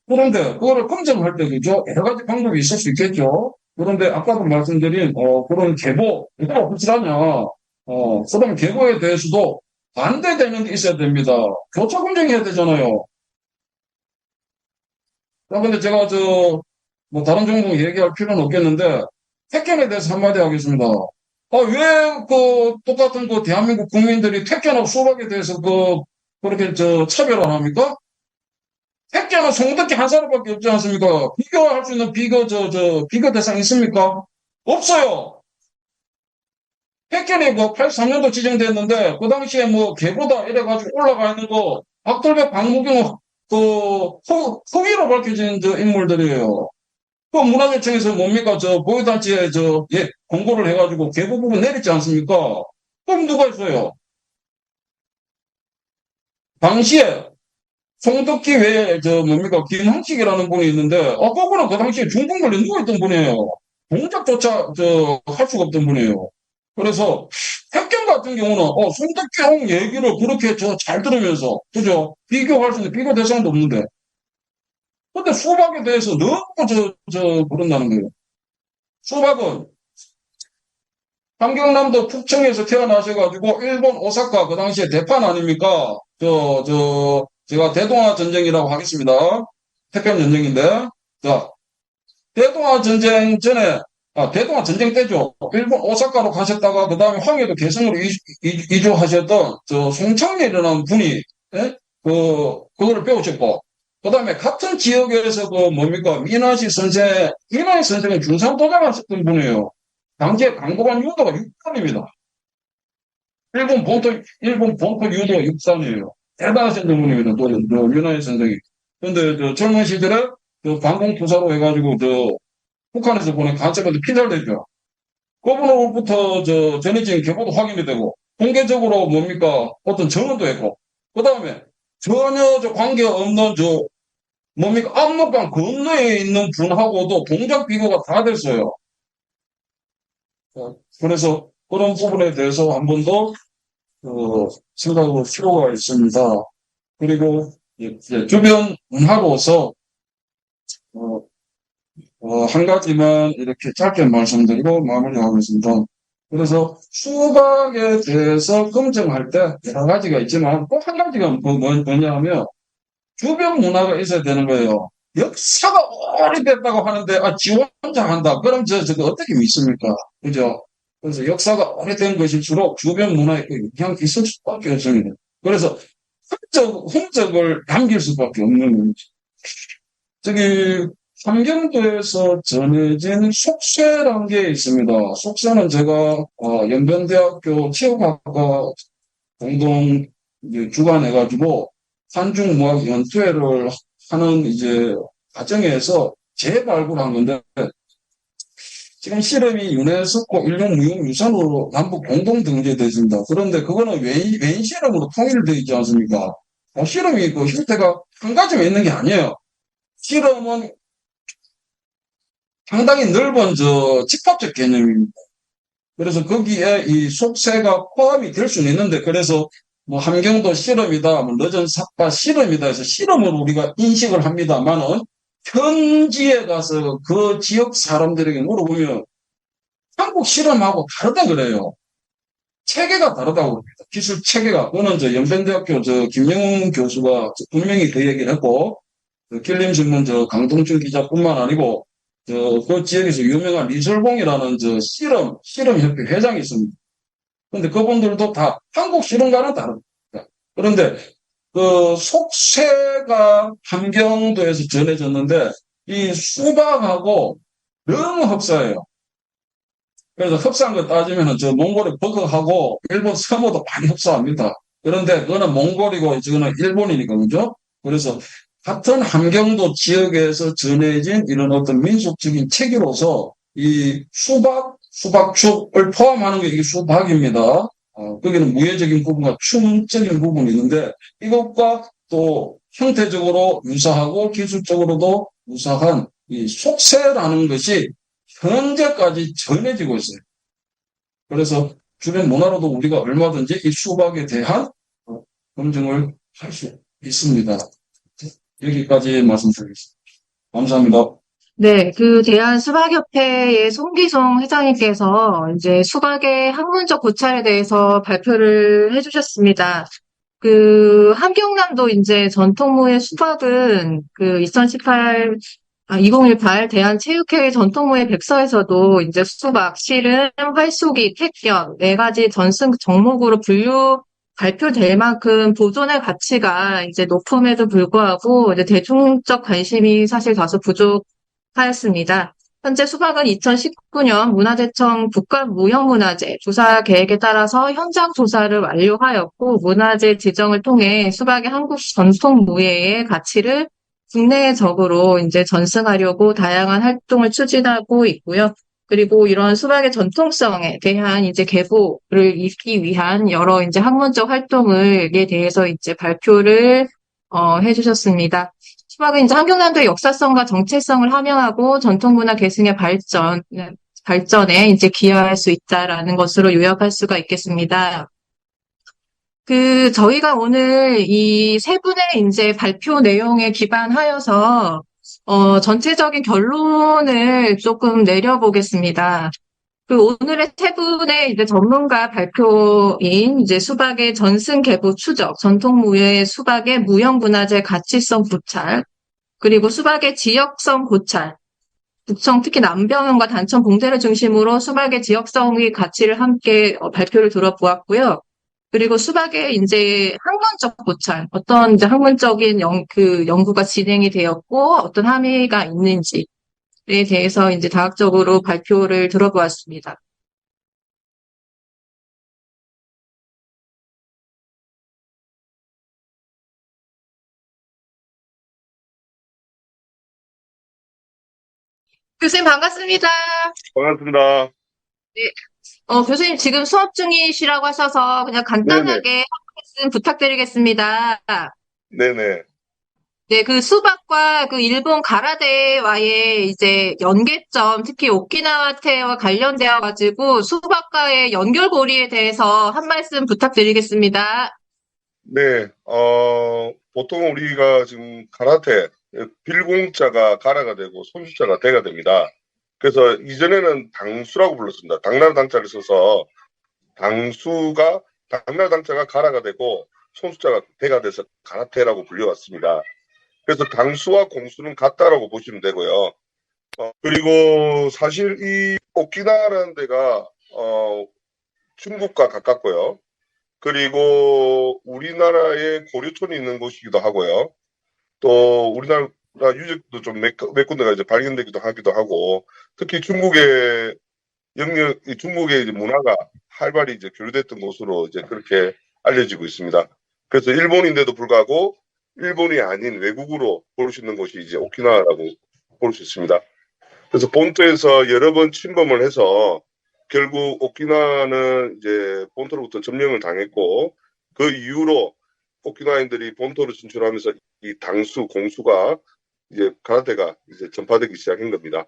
그런데 그거를 검증할 때 그죠? 여러 가지 방법이 있을 수 있겠죠. 그런데 아까도 말씀드린 그런 계보 이거 확실하냐? 그다음 계보에 대해서도 반대되는 게 있어야 됩니다. 교차 검증해야 되잖아요. 근데 제가 다른 종목 얘기할 필요는 없겠는데 택견에 대해서 한마디 하겠습니다. 왜 똑같은 대한민국 국민들이 택견하고 수박에 대해서 그렇게 차별을 합니까? 택견은 송득기 한 사람밖에 없지 않습니까? 비교할 수 있는 비교 대상 있습니까? 없어요. 택견이 83년도 지정됐는데, 그 당시에 개보다 이래가지고 올라가 있는 박돌백, 박무경, 허위로 밝혀진 인물들이에요. 문화재청에서 뭡니까? 보유단체에 공고를 해가지고 개보 부분 내렸지 않습니까? 그럼 누가 했어요? 당시에 송덕기 외에 김항식이라는 분이 있는데 그분은 그 당시에 중풍관리 누워있던 분이에요. 동작조차 할 수가 없던 분이에요. 그래서 택견 같은 경우는 송덕기 형 얘기를 그렇게 잘 들으면서 그죠? 비교할 수 있는 비교 대상도 없는데 근데 수박에 대해서 너무 그런다는 거예요. 수박은 함경남도 북청에서 태어나셔가지고 일본 오사카 그 당시에 대판 아닙니까? 제가 대동아 전쟁이라고 하겠습니다. 태평 전쟁인데, 자, 대동아 전쟁 전에, 대동아 전쟁 때죠. 일본 오사카로 가셨다가, 그 다음에 황해도 개성으로 이주하셨던, 송창렬이라는 분이, 예? 그거를 배우셨고, 그 다음에 같은 지역에서 미나시 선생은 중산도장하셨던 분이에요. 당시에 강고반 유도가 6단입니다. 일본 본토 유도 6단이에요. 대단하신 분입니다. 또, 윤하희 선생이. 근데, 젊은 시절에, 방공투사로 해가지고, 북한에서 보낸 간첩한테 피살됐죠. 그분으로부터, 전해진 계보도 확인이 되고, 공개적으로 어떤 증언도 했고, 그 다음에, 전혀 관계없는, 압록강 건너에 있는 분하고도 동작 비교가 다 됐어요. 그래서, 그런 부분에 대해서 한 번 더, 생각할 필요가 있습니다. 그리고 주변 문화로서 한 가지만 이렇게 짧게 말씀드리고 마무리하겠습니다. 그래서 수박에 대해서 검증할 때 여러 가지가 있지만 꼭 한 가지가 뭐냐면 주변 문화가 있어야 되는 거예요. 역사가 오래됐다고 하는데 지 혼자 한다. 그럼 저거 어떻게 믿습니까? 그죠? 그래서 역사가 오래된 것일수록 주변 문화에 영향이 있을 수밖에 없습니다. 그래서 흔적을 남길 수밖에 없는 거죠. 함경도에서 전해진 속세라는 게 있습니다. 속세는 제가 연변대학교 체육학과 공동 이제 주관해가지고 한중무학 연투회를 하는 이제 과정에서 재발굴한 건데 지금 실험이 유네스코 인류무형유산으로 남북 공동 등재되어 있습니다. 그런데 그거는 외인 실험으로 통일되어 있지 않습니까? 실험이 그 형태가 한 가지만 있는 게 아니에요. 실험은 상당히 넓은 집합적 개념입니다. 그래서 거기에 이 속세가 포함이 될 수는 있는데, 그래서 뭐 함경도 실험이다, 뭐 늦은 삿바 실험이다 해서 실험을 우리가 인식을 합니다만은 현지에 가서 그 지역 사람들에게 물어보면 한국 실험하고 다르다 그래요. 체계가 다르다고 합니다. 기술 체계가. 그거는 연변대학교 김영웅 교수가 분명히 그 얘기를 했고, 길림신문 강동준 기자뿐만 아니고, 그 지역에서 유명한 리설봉이라는 실험협회 회장이 있습니다. 그런데 그분들도 다 한국 실험과는 다릅니다. 그런데 그 속세가 함경도에서 전해졌는데 이 수박하고 너무 흡사해요. 그래서 흡사한 거 따지면 몽골의 버그하고 일본 서머도 많이 흡사합니다. 그런데 그거는 몽골이고 저거는 일본이니까 그죠? 그래서 같은 함경도 지역에서 전해진 이런 어떤 민속적인 체계로서 이 수박축을 포함하는 게 이게 수박입니다. 거기는 무예적인 부분과 춤적인 부분이 있는데 이것과 또 형태적으로 유사하고 기술적으로도 유사한 이 속세라는 것이 현재까지 전해지고 있어요. 그래서 주변 문화로도 우리가 얼마든지 이 수박에 대한 검증을 할 수 있습니다. 여기까지 말씀드리겠습니다. 감사합니다. 네, 그 대한수박협회의 송기송 회장님께서 이제 수박의 학문적 고찰에 대해서 발표를 해주셨습니다. 그 함경남도 이제 전통무예 수박은 그 2018 대한체육회 전통무예 백서에서도 이제 수박, 씨름, 활쏘기, 택견 네 가지 전승 종목으로 발표될 만큼 보존의 가치가 이제 높음에도 불구하고 이제 대중적 관심이 사실 다소 부족하였습니다. 현재 수박은 2019년 문화재청 국가무형문화재 조사 계획에 따라서 현장 조사를 완료하였고 문화재 지정을 통해 수박의 한국 전통 무예의 가치를 국내적으로 이제 전승하려고 다양한 활동을 추진하고 있고요. 그리고 이런 수박의 전통성에 대한 이제 계보를 잇기 위한 여러 이제 학문적 활동에 대해서 이제 발표를 해주셨습니다. 수박은 이제 함경남도의 역사성과 정체성을 함양하고 전통문화 계승의 발전에 이제 기여할 수 있다라는 것으로 요약할 수가 있겠습니다. 저희가 오늘 이 세 분의 이제 발표 내용에 기반하여서, 전체적인 결론을 조금 내려보겠습니다. 오늘의 세 분의 이제 전문가 발표인 이제 수박의 전승 계보 추적, 전통무예 수박의 무형문화재 가치성 고찰, 그리고 수박의 지역성 고찰, 북청 특히 남병현과 단천 봉제를 중심으로 수박의 지역성의 가치를 함께 발표를 들어보았고요. 그리고 수박의 이제 학문적 고찰, 어떤 이제 학문적인 연구가 진행이 되었고, 어떤 함의가 있는지에 대해서 이제 다각적으로 발표를 들어보았습니다. 교수님 반갑습니다. 반갑습니다. 네. 교수님 지금 수업 중이시라고 하셔서 그냥 간단하게 한 말씀 부탁드리겠습니다. 네네. 네, 수박과 일본 가라데와의 이제 연계점, 특히 오키나와테와 관련되어 가지고 수박과의 연결고리에 대해서 한 말씀 부탁드리겠습니다. 네, 보통 우리가 지금 가라테, 빌공자가 가라가 되고 손수자가 대가 됩니다. 그래서 이전에는 당수라고 불렀습니다. 당나라 당자를 써서 당나라 당자가 가라가 되고 손수자가 대가 돼서 가라테라고 불려왔습니다. 그래서 당수와 공수는 같다라고 보시면 되고요. 그리고 사실 이 오키나와라는 데가 중국과 가깝고요. 그리고 우리나라에 고려촌이 있는 곳이기도 하고요. 또 우리나라 유적도 좀 몇 군데가 이제 발견되기도 하기도 하고, 특히 중국의 이제 문화가 활발히 이제 교류됐던 곳으로 이제 그렇게 알려지고 있습니다. 그래서 일본인데도 불구하고 일본이 아닌 외국으로 볼 수 있는 곳이 이제 오키나와라고 볼 수 있습니다. 그래서 본토에서 여러 번 침범을 해서 결국 오키나와는 이제 본토로부터 점령을 당했고 그 이후로 오키나와인들이 본토로 진출하면서 이 당수, 공수가 이제 가라테가 이제 전파되기 시작한 겁니다.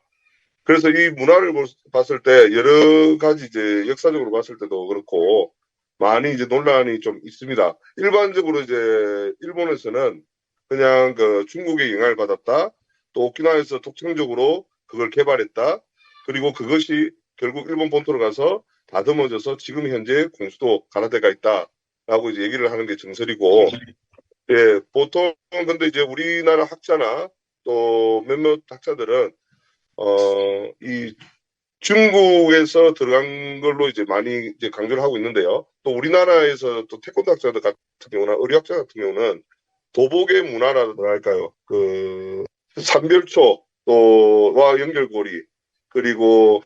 그래서 이 문화를 봤을 때 여러 가지 이제 역사적으로 봤을 때도 그렇고 많이 이제 논란이 좀 있습니다. 일반적으로 이제 일본에서는 그냥 그 중국의 영향을 받았다. 또 오키나와에서 독창적으로 그걸 개발했다. 그리고 그것이 결국 일본 본토로 가서 다듬어져서 지금 현재 공수도 가라데가 있다라고 이제 얘기를 하는 게 정설이고, 예, 보통 근데 이제 우리나라 학자나 또 몇몇 학자들은 이 중국에서 들어간 걸로 이제 많이 이제 강조를 하고 있는데요. 또 우리나라에서 또 태권도 학자들 같은 경우나 의료학자 같은 경우는 도복의 문화라할까요? 그 삼별초 또와 연결고리 그리고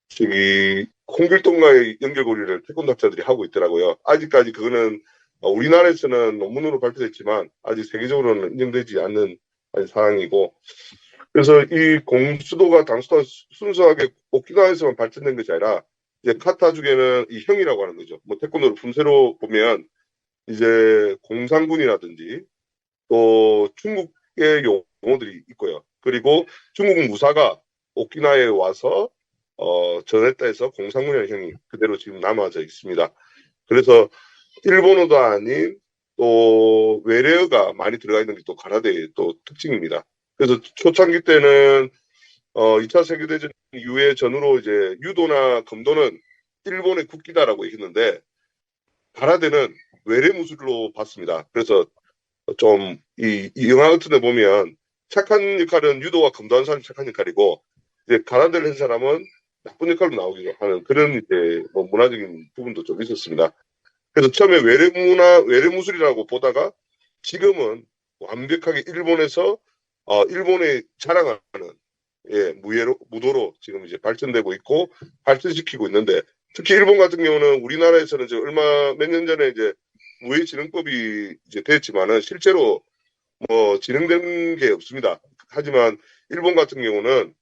저기 홍길동과의 연결고리를 태권도 학자들이 하고 있더라고요. 아직까지 그거는 우리나라에서는 논문으로 발표됐지만 아직 세계적으로는 인정되지 않는 상황이고 그래서 이 공수도가 당수도가 순수하게 오키나와에서만 발전된 것이 아니라 이제 카타 중에는 이 형이라고 하는 거죠. 뭐 태권도를 분세로 보면 이제 공산군이라든지 또 중국의 용어들이 있고요. 그리고 중국 무사가 오키나와에 와서 전했다 해서 공산군이라는 형이 그대로 지금 남아져 있습니다. 그래서 일본어도 아닌 또 외래어가 많이 들어가 있는 게 또 가라데의 또 특징입니다. 그래서 초창기 때는 2차 세계대전 이후에 전후로 이제 유도나 검도는 일본의 국기다라고 얘기했는데 가라데는 외래 무술로 봤습니다. 그래서 좀 이 영화 같은 데 보면 착한 역할은 유도와 검도하는 사람이 착한 역할이고 이제 가라데를 한 사람은 나쁜 역할로 나오기도 하는 그런 이제 뭐 문화적인 부분도 좀 있었습니다. 그래서 처음에 외래 무술이라고 보다가 지금은 완벽하게 일본에서 일본에 자랑하는 예, 무도로 지금 이제 발전되고 있고 발전시키고 있는데 특히 일본 같은 경우는 우리나라에서는 이제 몇 년 전에 이제 무예진흥법이 이제 됐지만은 실제로 뭐 진행된 게 없습니다. 하지만 일본 같은 경우는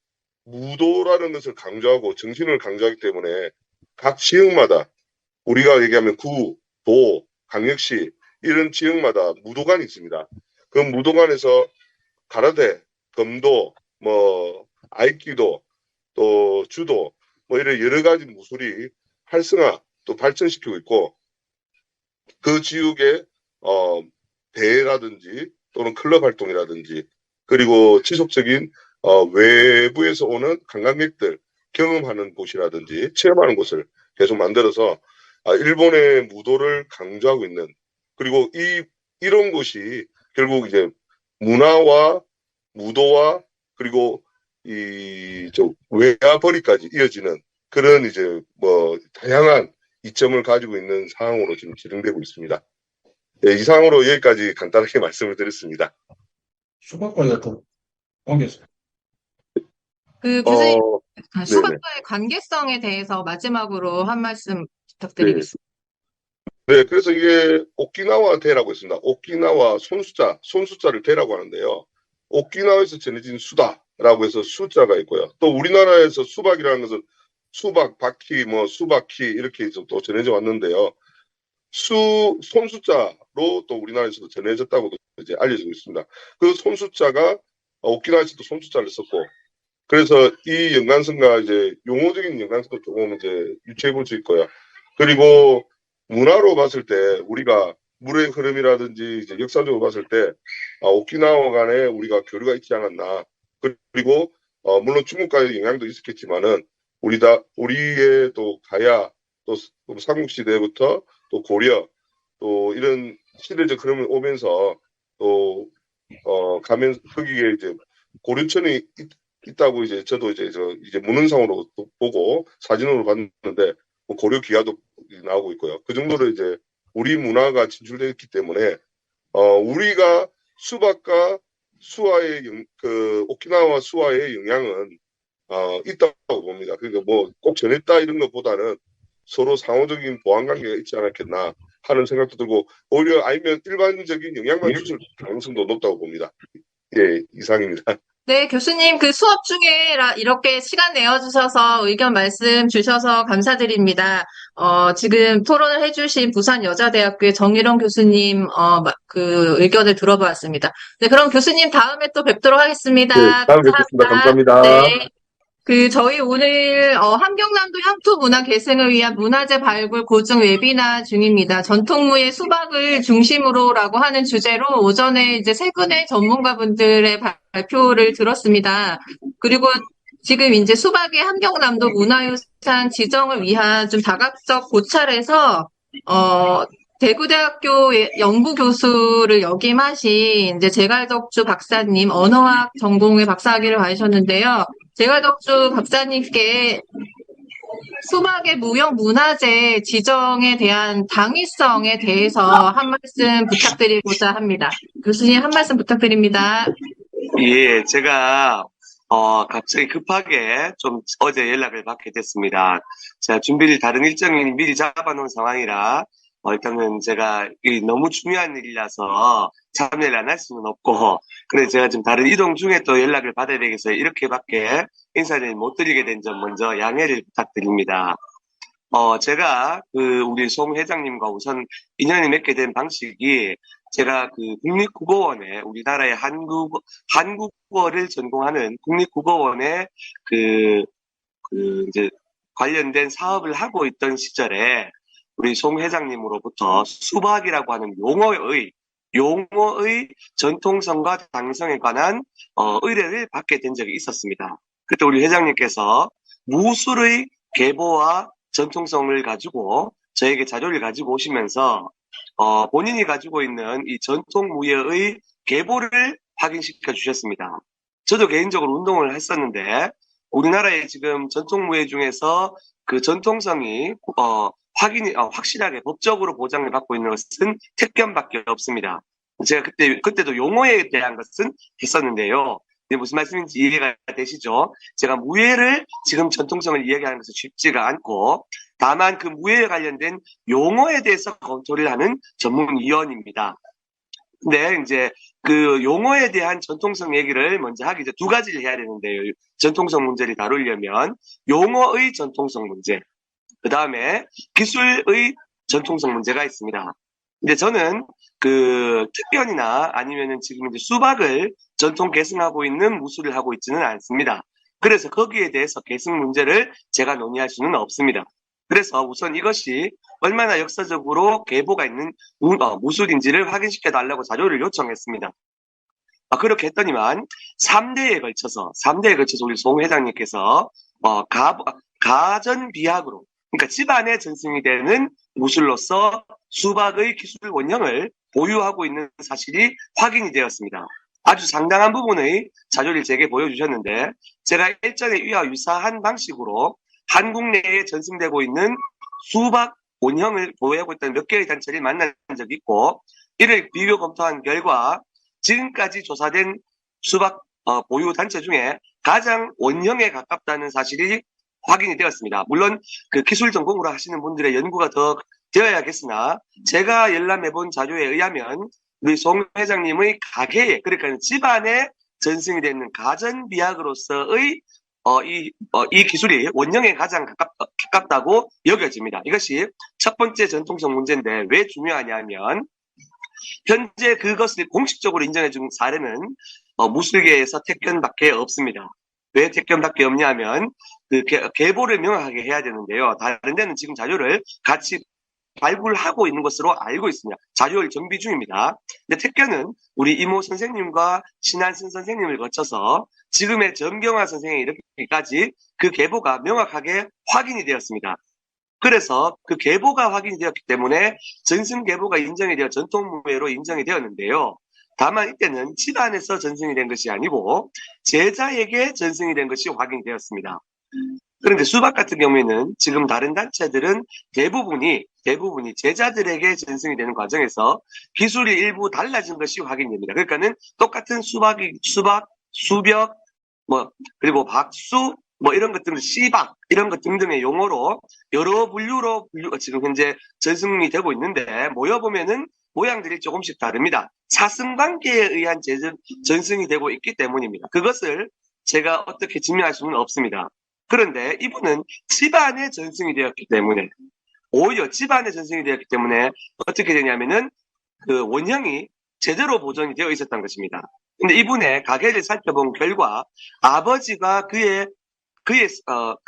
무도라는 것을 강조하고 정신을 강조하기 때문에 각 지역마다 우리가 얘기하면 구, 도, 강력시 이런 지역마다 무도관이 있습니다. 그 무도관에서 가라데, 검도, 뭐 아이키도, 또 주도, 뭐 이런 여러 가지 무술이 활성화 또 발전시키고 있고 그 지역의 대회라든지 또는 클럽 활동이라든지 그리고 지속적인 외부에서 오는 관광객들 경험하는 곳이라든지 체험하는 곳을 계속 만들어서 일본의 무도를 강조하고 있는 그리고 이런 곳이 결국 이제 문화와 무도와 그리고 외화벌이까지 이어지는 그런 이제 뭐 다양한 이점을 가지고 있는 상황으로 지금 진행되고 있습니다. 네, 이 상황으로 여기까지 간단하게 말씀을 드렸습니다. 수박과의 또 관계성. 그 교수님, 네네. 수박과의 관계성에 대해서 마지막으로 한 말씀 부탁드리겠습니다. 네, 그래서 이게 오키나와 대라고 있습니다. 오키나와 손수자를 대라고 하는데요. 오키나와에서 전해진 수다라고 해서 수자가 있고요. 또 우리나라에서 수박이라는 것은 수박, 바퀴, 뭐 수박키 이렇게 또 전해져 왔는데요. 손수자로 또 우리나라에서도 전해졌다고 이제 알려지고 있습니다. 그 손수자가 오키나와에서도 손수자를 썼고, 그래서 이 연관성과 이제 용어적인 연관성도 조금 이제 유추해 볼 수 있고요. 그리고 문화로 봤을 때 우리가 물의 흐름이라든지 이제 역사적으로 봤을 때 오키나와 간에 우리가 교류가 있지 않았나. 그리고 물론 중국과의 영향도 있었겠지만은 우리의 또 가야 또 삼국 시대부터 또 고려 또 이런 시대적 흐름을 오면서 또 가면 거기에 이제 고려천이 있다고 이제 저도 이제 문헌상으로 보고 사진으로 봤는데 뭐 고려 기와도 나오고 있고요. 그 정도로 이제 우리 문화가 진출됐기 때문에 우리가 수박과 수화의 그 오키나와 수화의 영향은 있다고 봅니다. 그러니까 뭐 꼭 전했다 이런 것보다는 서로 상호적인 보완 관계가 있지 않았겠나 하는 생각도 들고 오히려 아니면 일반적인 영양만 주실 가능성도 높다고 봅니다. 예, 이상입니다. 네, 교수님, 그 수업 중에 이렇게 시간 내어주셔서 의견 말씀 주셔서 감사드립니다. 지금 토론을 해주신 부산여자대학교의 정일원 교수님, 그 의견을 들어보았습니다. 네, 그럼 교수님 다음에 또 뵙도록 하겠습니다. 네, 다음에 뵙겠습니다. 감사합니다. 네. 저희 오늘, 함경남도 향토 문화 계승을 위한 문화재 발굴 고증 웨비나 중입니다. 전통무예 수박을 중심으로라고 하는 주제로 오전에 이제 세 분의 전문가분들의 발표를 들었습니다. 그리고 지금 이제 수박의 함경남도 문화유산 지정을 위한 좀 다각적 고찰에서, 대구대학교 연구교수를 역임하신 이제 제갈덕주 박사님 언어학 전공의 박사학위를 받으셨는데요. 제갈덕주 박사님께 수박의 무형 문화재 지정에 대한 당위성에 대해서 한 말씀 부탁드리고자 합니다. 교수님 한 말씀 부탁드립니다. 예, 제가 갑자기 급하게 좀 어제 연락을 받게 됐습니다. 제가 준비를 다른 일정이 미리 잡아놓은 상황이라 일단은 제가 너무 중요한 일이라서 참여를 안 할 수는 없고, 그래서 제가 지금 다른 이동 중에 또 연락을 받아야 되겠어요. 이렇게밖에 인사를 못 드리게 된 점 먼저 양해를 부탁드립니다. 제가 우리 송 회장님과 우선 인연이 맺게 된 방식이, 제가 국립국어원에 우리나라의 한국어를 전공하는 국립국어원에 이제 관련된 사업을 하고 있던 시절에 우리 송 회장님으로부터 수박이라고 하는 용어의 전통성과 당위성에 관한 의뢰를 받게 된 적이 있었습니다. 그때 우리 회장님께서 무술의 계보와 전통성을 가지고 저에게 자료를 가지고 오시면서 본인이 가지고 있는 이 전통무예의 계보를 확인시켜 주셨습니다. 저도 개인적으로 운동을 했었는데 우리나라에 지금 전통무예 중에서 그 전통성이 확실하게 법적으로 보장을 받고 있는 것은 택견밖에 없습니다. 제가 그때도 용어에 대한 것은 했었는데요. 무슨 말씀인지 이해가 되시죠? 제가 무예를 지금 전통성을 이야기하는 것은 쉽지가 않고, 다만 그 무예에 관련된 용어에 대해서 검토를 하는 전문위원입니다. 근데 이제 그 용어에 대한 전통성 얘기를 먼저 하기 전에 두 가지를 해야 되는데요. 전통성 문제를 다루려면 용어의 전통성 문제, 그 다음에 기술의 전통성 문제가 있습니다. 근데 저는 특변이나 아니면은 지금 이제 수박을 전통 계승하고 있는 무술을 하고 있지는 않습니다. 그래서 거기에 대해서 계승 문제를 제가 논의할 수는 없습니다. 그래서 우선 이것이 얼마나 역사적으로 계보가 있는 무술인지를 확인시켜 달라고 자료를 요청했습니다. 그렇게 했더니만 3대에 걸쳐서 우리 송 회장님께서 가전비학으로, 그러니까 집안에 전승이 되는 무술로서 수박의 기술 원형을 보유하고 있는 사실이 확인이 되었습니다. 아주 상당한 부분의 자료를 제게 보여주셨는데, 제가 일전에 이와 유사한 방식으로 한국 내에 전승되고 있는 수박 원형을 보유하고 있던 몇 개의 단체를 만난 적이 있고, 이를 비교 검토한 결과 지금까지 조사된 수박 보유 단체 중에 가장 원형에 가깝다는 사실이 확인이 되었습니다. 물론 그 기술 전공으로 하시는 분들의 연구가 더 되어야겠으나, 제가 열람해본 자료에 의하면 우리 송 회장님의 가게에, 그러니까 집안에 전승이 되는 가전비학으로서의 이 기술이 원형에 가장 가깝다고 여겨집니다. 이것이 첫 번째 전통성 문제인데, 왜 중요하냐면 현재 그것을 공식적으로 인정해준 사례는 무술계에서 택견밖에 없습니다. 왜 택견밖에 없냐면 계보를 명확하게 해야 되는데요. 다른 데는 지금 자료를 같이 발굴하고 있는 것으로 알고 있습니다. 자료를 정비 중입니다. 근데 택견은 우리 이모 선생님과 신한승 선생님을 거쳐서 지금의 정경화 선생에 이르기까지 그 계보가 명확하게 확인이 되었습니다. 그래서 그 계보가 확인이 되었기 때문에 전승 계보가 인정이 되어 전통무예로 인정이 되었는데요. 다만 이때는 집안에서 전승이 된 것이 아니고 제자에게 전승이 된 것이 확인이 되었습니다. 그런데 수박 같은 경우에는 지금 다른 단체들은 대부분이 제자들에게 전승이 되는 과정에서 기술이 일부 달라진 것이 확인됩니다. 그러니까는 똑같은 수박, 수벽, 그리고 박수, 뭐 이런 것 등, 씨박, 이런 것 등등의 용어로 여러 분류로 지금 현재 전승이 되고 있는데, 모여보면은 모양들이 조금씩 다릅니다. 사승관계에 의한 전승이 되고 있기 때문입니다. 그것을 제가 어떻게 증명할 수는 없습니다. 그런데 이분은 집안의 전승이 되었기 때문에, 오히려 집안의 전승이 되었기 때문에 어떻게 되냐면은 그 원형이 제대로 보존이 되어 있었던 것입니다. 근데 이분의 가계를 살펴본 결과 아버지가 그의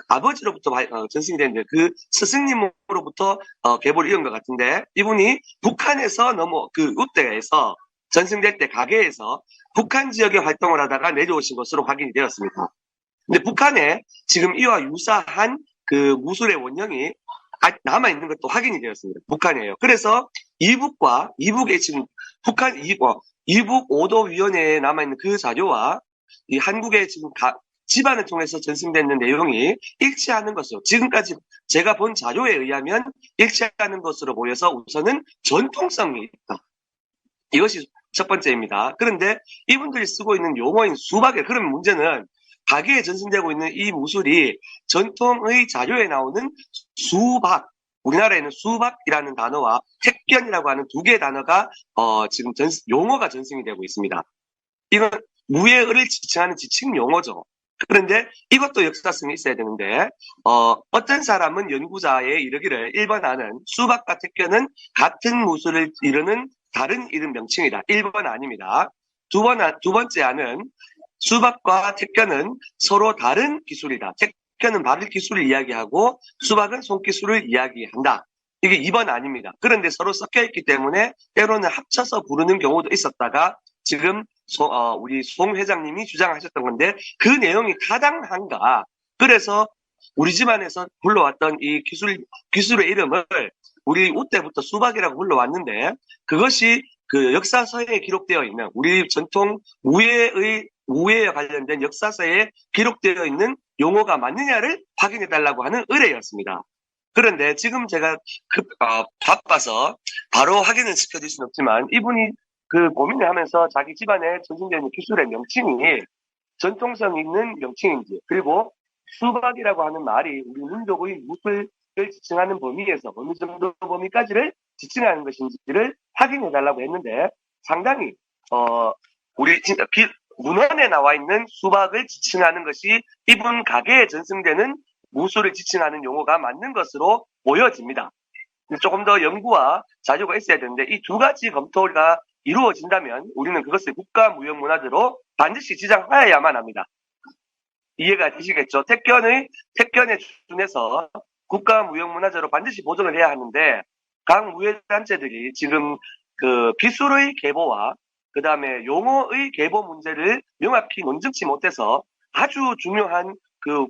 아버지로부터 전승이 됐는데 그 스승님으로부터 계보를 이은 것 같은데, 이분이 북한에서 우대에서 전승될 때 가계에서 북한 지역에 활동을 하다가 내려오신 것으로 확인이 되었습니다. 근데 북한에 지금 이와 유사한 그 무술의 원형이 남아있는 것도 확인이 되었습니다. 북한이에요. 그래서 이북에 지금 이북 5도 위원회에 남아있는 그 자료와 이 한국의 지금 집안을 통해서 전승되는 내용이 일치하는 것으로, 지금까지 제가 본 자료에 의하면 일치하는 것으로 보여서 우선은 전통성이 있다. 이것이 첫 번째입니다. 그런데 이분들이 쓰고 있는 용어인 수박에, 그런 문제는 가계에 전승되고 있는 이 무술이 전통의 자료에 나오는 수박, 우리나라에는 수박이라는 단어와 택견이라고 하는 두 개의 단어가 지금 용어가 전승이 되고 있습니다. 이건 무예를 지칭하는 지칭 용어죠. 그런데 이것도 역사성이 있어야 되는데, 어떤 사람은 연구자에 이르기를 1번 안은 수박과 택견은 같은 무술을 이루는 다른 이름 명칭이다. 1번 아닙니다. 두 번째 안은 수박과 택견은 서로 다른 기술이다. 택견은 발을 기술을 이야기하고 수박은 손기술을 이야기한다. 이게 2번 아닙니다. 그런데 서로 섞여 있기 때문에 때로는 합쳐서 부르는 경우도 있었다가 지금 우리 송 회장님이 주장하셨던 건데, 그 내용이 타당한가? 그래서 우리 집안에서 불러왔던 이 기술의 이름을 우리 우때부터 수박이라고 불러왔는데, 그것이 그 역사서에 기록되어 있는 우리 전통 무예에 관련된 역사서에 기록되어 있는 용어가 맞느냐를 확인해달라고 하는 의뢰였습니다. 그런데 지금 제가 바빠서 바로 확인을 시켜줄 수는 없지만, 이분이 그 고민을 하면서 자기 집안에 전승되는 기술의 명칭이 전통성 있는 명칭인지, 그리고 수박이라고 하는 말이 우리 민족의 무술을 지칭하는 범위에서 어느 정도 범위까지를 지칭하는 것인지를 확인해달라고 했는데, 상당히 우리 문헌에 나와 있는 수박을 지칭하는 것이 이분 가계에 전승되는 무술을 지칭하는 용어가 맞는 것으로 보여집니다. 조금 더 연구와 자료가 있어야 되는데, 이 두 가지 검토가 이루어진다면 우리는 그것을 국가무형문화재로 반드시 지정하여야만 합니다. 이해가 되시겠죠? 택견에 준해서 국가무형문화재로 반드시 보존을 해야 하는데, 각 무예단체들이 지금 그 기술의 계보와 그 다음에 용어의 계보 문제를 명확히 논증치 못해서 아주 중요한 그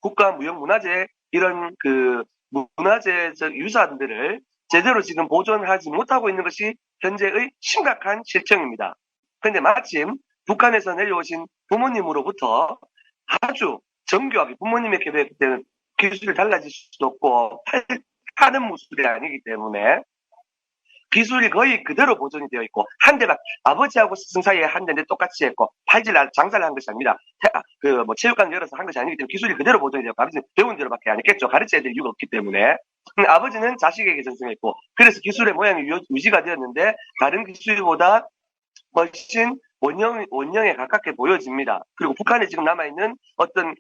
국가무형문화재 이런 그 문화재적 유산들을 제대로 지금 보존하지 못하고 있는 것이 현재의 심각한 실정입니다. 그런데 마침 북한에서 내려오신 부모님으로부터 아주 정교하게, 부모님의 계획 때문에 기술이 달라질 수도 없고 하는 무술이 아니기 때문에 기술이 거의 그대로 보존이 되어 있고, 한 대가 아버지하고 스승 사이에 한 대인데 똑같이 했고 장사를 한 것이 아닙니다. 체육관 열어서 한 것이 아니기 때문에 기술이 그대로 보존이 되었고, 아버지는 배운 대로밖에 안 했겠죠. 가르쳐야 될 이유가 없기 때문에. 아버지는 자식에게 전승했고, 그래서 기술의 모양이 유지가 되었는데 다른 기술보다 훨씬 원형에 가깝게 보여집니다. 그리고 북한에 지금 남아있는 어떤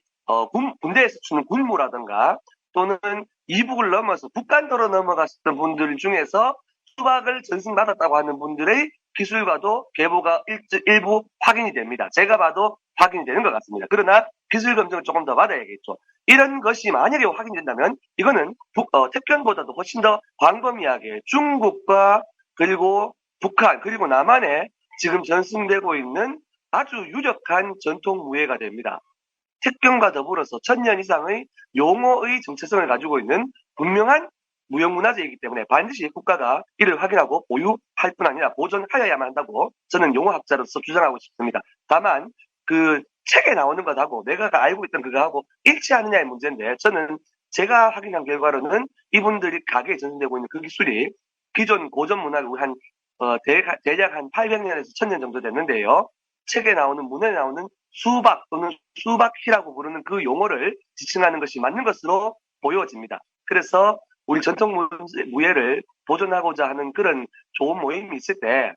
군대에서 추는 군무라든가, 또는 이북을 넘어서 북한도로 넘어갔던 분들 중에서 수박을 전승받았다고 하는 분들의 기술과도 계보가 일부 확인이 됩니다. 제가 봐도 확인이 되는 것 같습니다. 그러나 기술 검증을 조금 더 받아야겠죠. 이런 것이 만약에 확인된다면 이거는 택견보다도 훨씬 더 광범위하게 중국과 그리고 북한 그리고 남한에 지금 전승되고 있는 아주 유력한 전통 무예가 됩니다. 택견과 더불어서 1000년 이상의 용어의 정체성을 가지고 있는 분명한 무형문화재이기 때문에 반드시 국가가 이를 확인하고 보유할 뿐 아니라 보존하여야만 한다고 저는 용어학자로서 주장하고 싶습니다. 다만 그 책에 나오는 것하고 내가 알고 있던 그거하고 일치하느냐의 문제인데, 저는 제가 확인한 결과로는 이분들이 가게에 전승되고 있는 그 기술이 기존 고전 문화를 대략 한 800년에서 1000년 정도 됐는데요. 책에 나오는 문헌에 나오는 수박 또는 수박희라고 부르는 그 용어를 지칭하는 것이 맞는 것으로 보여집니다. 그래서 우리 전통 무예를 보존하고자 하는 그런 좋은 모임이 있을 때,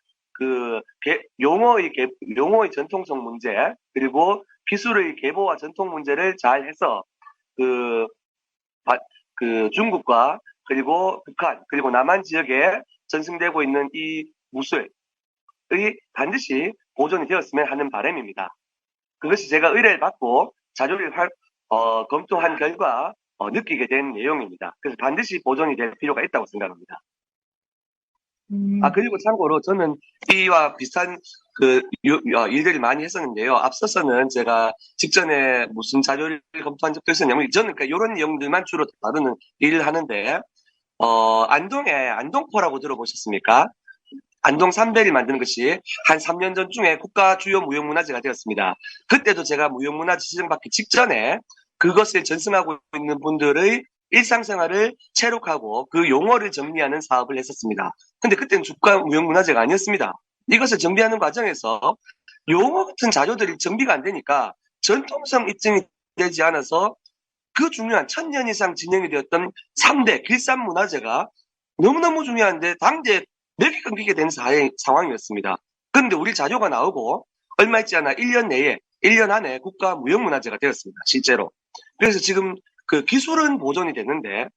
용어의 전통성 문제, 그리고 기술의 계보와 전통 문제를 잘 해서, 중국과 그리고 북한, 그리고 남한 지역에 전승되고 있는 이 무술이 반드시 보존이 되었으면 하는 바람입니다. 그것이 제가 의뢰를 받고 자료를 검토한 결과 느끼게 된 내용입니다. 그래서 반드시 보존이 될 필요가 있다고 생각합니다. 그리고 참고로 저는 이와 비슷한 일들이 많이 했었는데요. 앞서서는 제가 직전에 무슨 자료를 검토한 적도 있었냐면, 저는 이런 내용들만 주로 다루는 일을 하는데, 안동에 안동포라고 들어보셨습니까? 안동 삼배를 만드는 것이 한 3년 전쯤에 국가 주요 무형문화재가 되었습니다. 그때도 제가 무형문화재 지정받기 직전에 그것을 전승하고 있는 분들의 일상생활을 체록하고 그 용어를 정리하는 사업을 했었습니다. 근데 그때는 국가 무형문화재가 아니었습니다. 이것을 정비하는 과정에서 용어 같은 자료들이 정비가 안 되니까 전통성 입증이 되지 않아서 그 중요한 1000년 이상 진행이 되었던 3대 길산문화재가 너무너무 중요한데 당대에 맥이 끊기게 된 상황이었습니다. 그런데 우리 자료가 나오고 얼마 있지 않아 1년 안에 국가 무형문화재가 되었습니다. 실제로. 그래서 지금 기술은 보존이 됐는데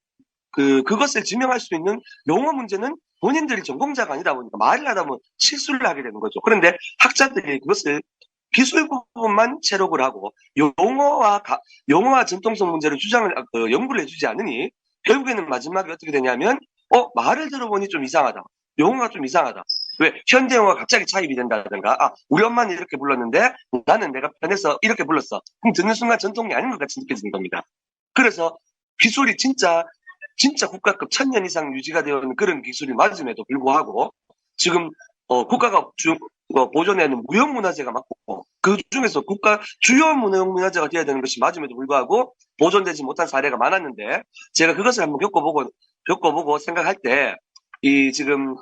그것을 증명할 수 있는 용어 문제는 본인들이 전공자가 아니다 보니까 말을 하다 보면 실수를 하게 되는 거죠. 그런데 학자들이 그것을 기술 부분만 체록을 하고 용어와 전통성 문제를 연구를 해주지 않으니 결국에는 마지막에 어떻게 되냐면 말을 들어보니 좀 이상하다. 용어가 좀 이상하다. 왜? 현대 용어가 갑자기 차입이 된다든가, 우리 엄마는 이렇게 불렀는데 나는 내가 편해서 이렇게 불렀어. 그럼 듣는 순간 전통이 아닌 것 같이 느껴지는 겁니다. 그래서 기술이 진짜 국가급 1000년 이상 유지가 되어 있는 그런 기술이 맞음에도 불구하고 지금 국가가 보존하는 무형문화재가 맞고 그 중에서 국가 주요 무형문화재가 되어야 되는 것이 맞음에도 불구하고 보존되지 못한 사례가 많았는데, 제가 그것을 한번 겪어보고 생각할 때 지금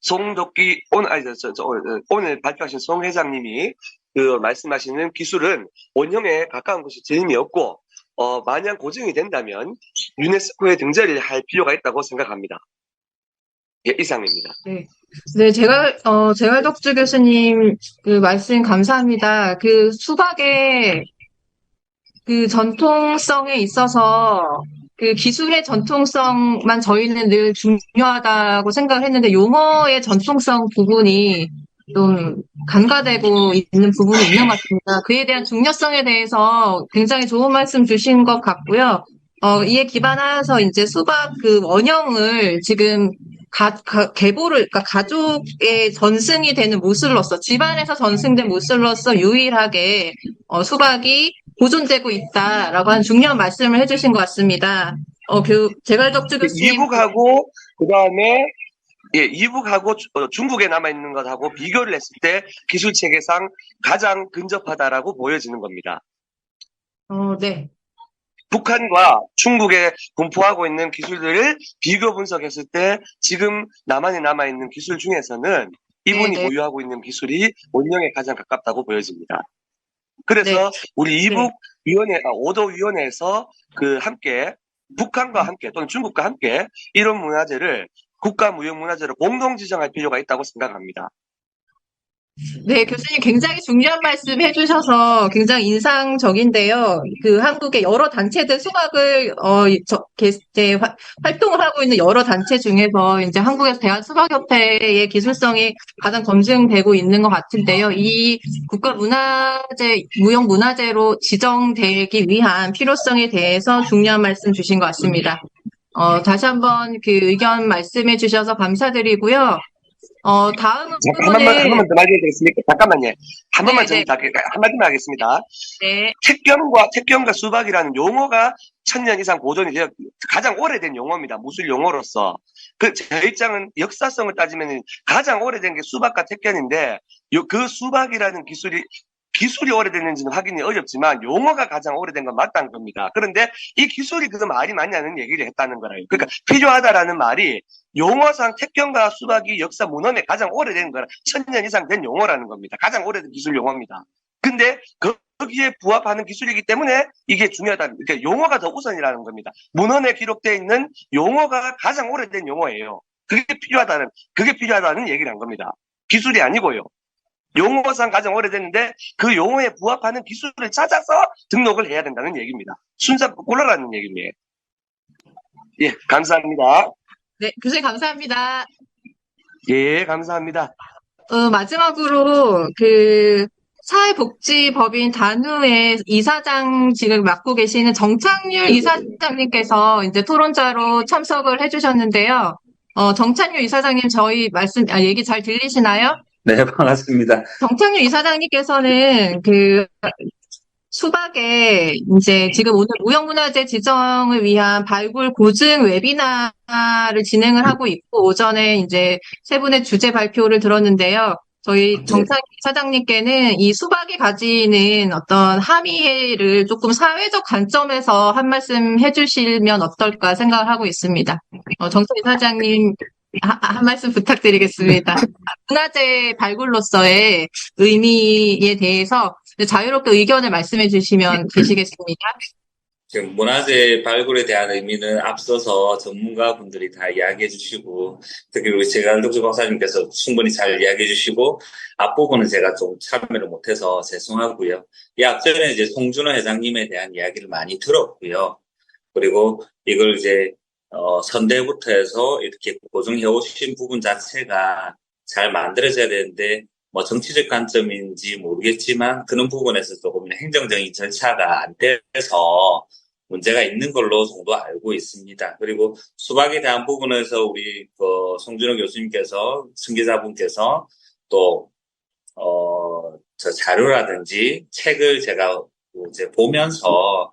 송덕기 오늘 발표하신 송 회장님이 말씀하시는 기술은 원형에 가까운 것이 재미없고 만약 고증이 된다면 유네스코에 등재를 할 필요가 있다고 생각합니다. 예, 이상입니다. 네, 재활덕주 교수님 말씀 감사합니다. 수박의 전통성에 있어서 기술의 전통성만 저희는 늘 중요하다고 생각을 했는데 용어의 전통성 부분이 좀 간과되고 있는 부분이 있는 것 같습니다. 그에 대한 중요성에 대해서 굉장히 좋은 말씀 주신 것 같고요. 이에 기반해서 이제 수박 원형을 지금 계보를, 그러니까 가족의 전승이 되는 무술로서, 집안에서 전승된 무술로서 유일하게 수박이 보존되고 있다라고 하는 중요한 말씀을 해주신 것 같습니다. 재갈덕주 교수님. 이북하고 그다음에 이북하고 중국에 남아있는 것하고 비교를 했을 때 기술 체계상 가장 근접하다라고 보여지는 겁니다. 네. 북한과 중국에 분포하고 있는 기술들을 비교 분석했을 때 지금 남한에 남아있는 기술 중에서는 이분이 네. 보유하고 있는 기술이 원형에 가장 가깝다고 보여집니다. 그래서 우리 이북위원회, 5도 위원회에서 함께 북한과 함께 또는 중국과 함께 이런 문화재를 국가 무형문화재로 공동 지정할 필요가 있다고 생각합니다. 네, 교수님 굉장히 중요한 말씀 해주셔서 굉장히 인상적인데요. 한국의 여러 단체들 수박을, 활동을 하고 있는 여러 단체 중에서 이제 한국에서 대한수박협회의 기술성이 가장 검증되고 있는 것 같은데요. 이 무형문화재로 지정되기 위한 필요성에 대해서 중요한 말씀 주신 것 같습니다. 다시 한번 의견 말씀해 주셔서 감사드리고요. 다음은 한 번만 더 말씀드리겠습니까? 잠깐만요. 한 번만 한마디만 하겠습니다. 네. 택견과 수박이라는 용어가 1000년 이상 보존이 되어 가장 오래된 용어입니다. 무술 용어로서. 제 입장은 역사성을 따지면 가장 오래된 게 수박과 택견인데, 그 수박이라는 기술이 오래됐는지는 확인이 어렵지만 용어가 가장 오래된 건 맞다는 겁니다. 그런데 이 기술이 그 말이 맞냐는 얘기를 했다는 거예요. 그러니까 필요하다라는 말이 용어상 택견과 수박이 역사 문헌에 가장 오래된 거라 1000년 이상 된 용어라는 겁니다. 가장 오래된 기술 용어입니다. 근데 거기에 부합하는 기술이기 때문에 이게 중요하다. 그러니까 용어가 더 우선이라는 겁니다. 문헌에 기록되어 있는 용어가 가장 오래된 용어예요. 그게 필요하다는 얘기를 한 겁니다. 기술이 아니고요. 용어상 가장 오래됐는데 그 용어에 부합하는 기술을 찾아서 등록을 해야 된다는 얘기입니다. 순서 골라라는 얘기입니다. 예, 감사합니다. 네, 교수님 감사합니다. 예, 감사합니다. 마지막으로 사회복지법인 단우의 이사장 지금 맡고 계시는 정창률 이사장님께서 이제 토론자로 참석을 해주셨는데요. 정창률 이사장님 저희 얘기 잘 들리시나요? 네, 반갑습니다. 정창률 이사장님께서는 수박에 이제 지금 오늘 무형문화재 지정을 위한 발굴 고증 웨비나를 진행을 하고 있고 오전에 이제 세 분의 주제 발표를 들었는데요. 저희 정창희 사장님께는 이 수박이 가지는 어떤 함의를 조금 사회적 관점에서 한 말씀 해주시면 어떨까 생각을 하고 있습니다. 정창희 사장님 한 말씀 부탁드리겠습니다. 문화재 발굴로서의 의미에 대해서 자유롭게 의견을 말씀해 주시면 되시겠습니다. 지금 문화재 발굴에 대한 의미는 앞서서 전문가분들이 다 이야기해 주시고, 특히 우리 제갈덕주 박사님께서 충분히 잘 이야기해 주시고, 앞부분은 제가 좀 참여를 못해서 죄송하고요. 이 앞전에 이제 송준호 회장님에 대한 이야기를 많이 들었고요. 그리고 이걸 이제, 선대부터 해서 이렇게 고정해 오신 부분 자체가 잘 만들어져야 되는데, 뭐 정치적 관점인지 모르겠지만 그런 부분에서 조금 행정적인 절차가 안 돼서 문제가 있는 걸로 정도 알고 있습니다. 그리고 수박에 대한 부분에서 우리 송준호 교수님께서 승계자분께서 또 저 자료라든지 책을 제가 이제 보면서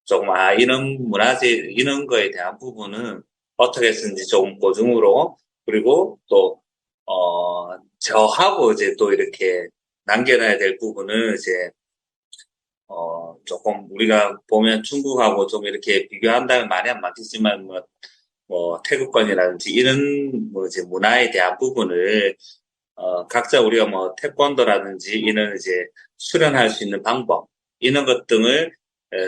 조금 이런 문화재 이런 거에 대한 부분은 어떻게 했는지 조금 고증으로 그리고 또 저하고 이제 또 이렇게 남겨놔야 될 부분은 이제, 조금 우리가 보면 중국하고 좀 이렇게 비교한다면 말이 안 맞겠지만, 태극권이라든지 이런 이제 문화에 대한 부분을, 각자 우리가 태권도라든지 이런 이제 수련할 수 있는 방법, 이런 것 등을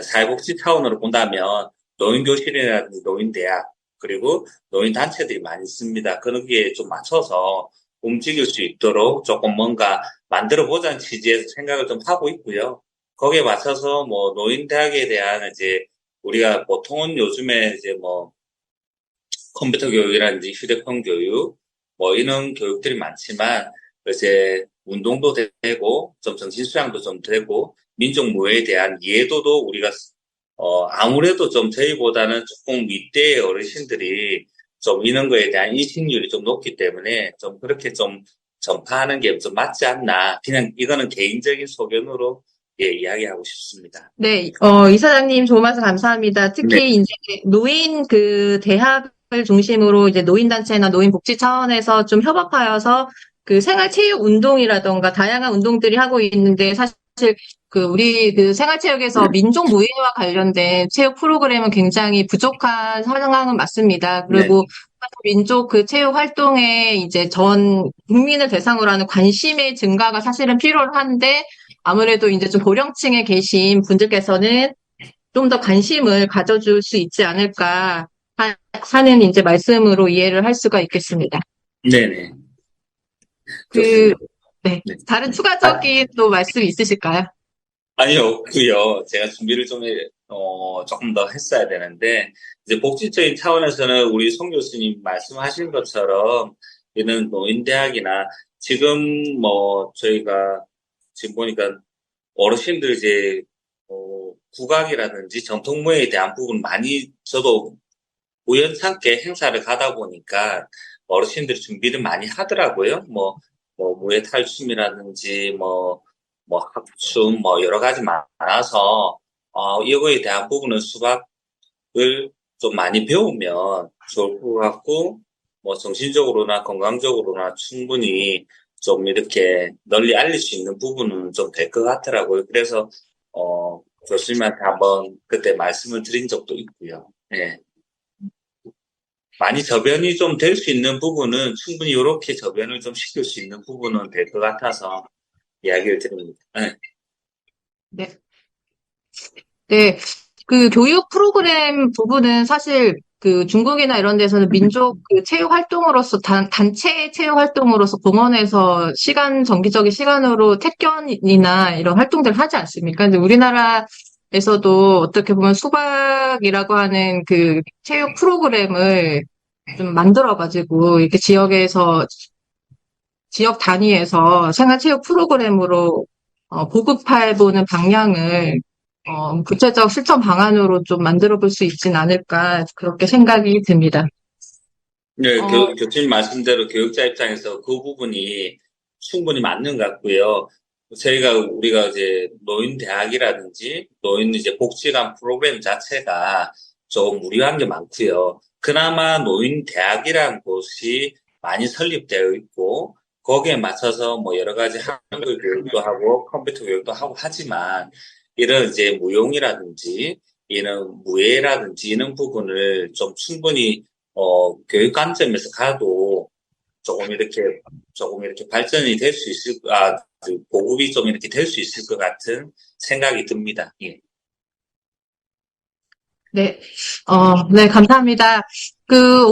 사회복지 차원으로 본다면 노인교실이라든지 노인대학, 그리고 노인단체들이 많이 있습니다. 거기에 좀 맞춰서 움직일 수 있도록 조금 뭔가 만들어보자는 취지에서 생각을 좀 하고 있고요. 거기에 맞춰서 노인대학에 대한 이제 우리가 보통은 요즘에 이제 컴퓨터 교육이라든지 휴대폰 교육, 이런 교육들이 많지만 이제 운동도 되고 좀 정신수양도 좀 되고 민족무예에 대한 이해도도 우리가 아무래도 좀 저희보다는 조금 윗대의 어르신들이 좀 이런 거에 대한 인식률이 좀 높기 때문에 좀 그렇게 좀 전파하는 게 좀 맞지 않나. 그냥 이거는 개인적인 소견으로 이야기하고 싶습니다. 네, 이사장님 좋은 말씀 감사합니다. 특히 이제 노인 대학을 중심으로 이제 노인단체나 노인복지 차원에서 좀 협업하여서 생활체육 운동이라던가 다양한 운동들이 하고 있는데 사실 우리 생활체육에서 민족무예와 관련된 체육 프로그램은 굉장히 부족한 상황은 맞습니다. 그리고 민족 체육 활동에 이제 전 국민을 대상으로 하는 관심의 증가가 사실은 필요한데 아무래도 이제 좀 고령층에 계신 분들께서는 좀 더 관심을 가져줄 수 있지 않을까 하는 이제 말씀으로 이해를 할 수가 있겠습니다. 네네. 네. 다른 추가적인 또 말씀 있으실까요? 아니요, 없고요. 제가 준비를 좀, 조금 더 했어야 되는데, 이제 복지적인 차원에서는 우리 송 교수님 말씀하신 것처럼, 이런 노인대학이나, 지금 저희가, 지금 보니까, 어르신들 이제, 국악이라든지 전통무예에 대한 부분 많이, 저도 우연찮게 행사를 가다 보니까, 어르신들이 준비를 많이 하더라고요. 무예 탈춤이라든지, 합춤, 여러 가지 많아서, 이거에 대한 부분은 수박을 좀 많이 배우면 좋을 것 같고, 정신적으로나 건강적으로나 충분히 좀 이렇게 널리 알릴 수 있는 부분은 좀 될 것 같더라고요. 그래서, 교수님한테 한번 그때 말씀을 드린 적도 있고요. 예. 많이 저변이 좀 될 수 있는 부분은 충분히 이렇게 저변을 좀 시킬 수 있는 부분은 될 것 같아서, 이야기를 드립니다. 네. 네. 네. 그 교육 프로그램 부분은 사실 그 중국이나 이런 데서는 민족 그 체육 활동으로서 단체 체육 활동으로서 공원에서 정기적인 시간으로 태권이나 이런 활동들을 하지 않습니까? 근데 우리나라에서도 어떻게 보면 수박이라고 하는 그 체육 프로그램을 좀 만들어가지고 이렇게 지역 단위에서 생활체육 프로그램으로 보급해보는 방향을 구체적 실천 방안으로 좀 만들어 볼 수 있진 않을까, 그렇게 생각이 듭니다. 네, 어, 교수님 말씀대로 교육자 입장에서 그 부분이 충분히 맞는 것 같고요. 우리가 이제 노인대학이라든지 노인 이제 복지관 프로그램 자체가 조금 무료한 게 많고요. 그나마 노인대학이라는 곳이 많이 설립되어 있고, 거기에 맞춰서 뭐 여러 가지 한글 교육도 하고 컴퓨터 교육도 하고 하지만, 이런 이제 무용이라든지 이런 무예라든지 이런 부분을 좀 충분히 교육 관점에서 가도 조금 이렇게 발전이 될 수 그 보급이 좀 이렇게 될 수 있을 것 같은 생각이 듭니다. 예. 네. 네, 감사합니다.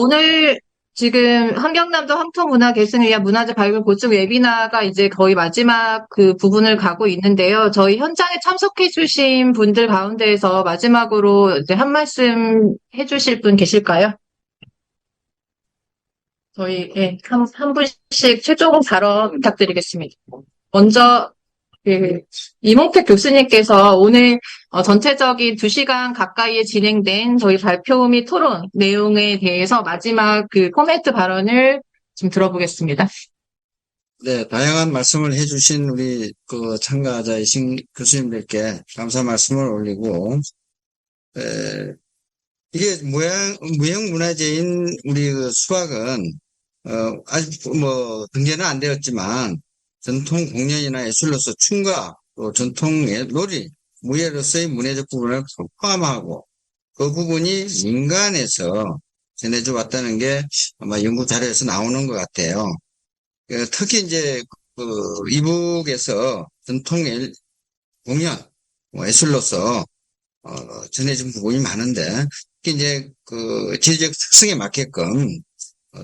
오늘 지금 환경남도 황토문화 계승을 위한 문화재 발굴 보충 웨비나가 이제 거의 마지막 그 부분을 가고 있는데요. 저희 현장에 참석해주신 분들 가운데에서 마지막으로 이제 한 말씀 해주실 분 계실까요? 예, 한 분씩 최종 발언 부탁드리겠습니다. 먼저, 이몽택 교수님께서 오늘 전체적인 2시간 가까이에 진행된 저희 발표 및 토론 내용에 대해서 마지막 그 코멘트 발언을 좀 들어보겠습니다. 네, 다양한 말씀을 해주신 우리 그 참가자이신 교수님들께 감사 말씀을 올리고, 이게 무형문화재인 우리 그 수학은, 아직 뭐 등재는 안 되었지만, 전통 공연이나 예술로서 춤과 또 전통 놀이, 무예로서의 문화적 부분을 포함하고, 그 부분이 민간에서 전해져 왔다는 게 아마 연구 자료에서 나오는 것 같아요. 특히 이제 이북에서 전통 공연, 예술로서 전해진 부분이 많은데, 특히 이제 지리적 특성에 맞게끔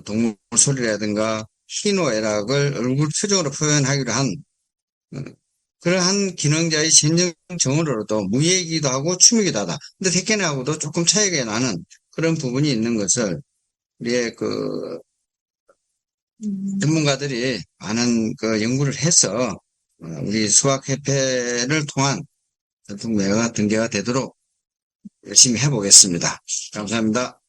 동물 소리라든가 희노애락을 얼굴 표정으로 표현하기로 한 그러한 기능자의 진정성으로도 무예이기도 하고 춤이기도 하다. 근데 태권하고도 조금 차이가 나는 그런 부분이 있는 것을 우리의 전문가들이 많은 연구를 해서 우리 수학협회를 통한 전통무예가 등재가 되도록 열심히 해보겠습니다. 감사합니다.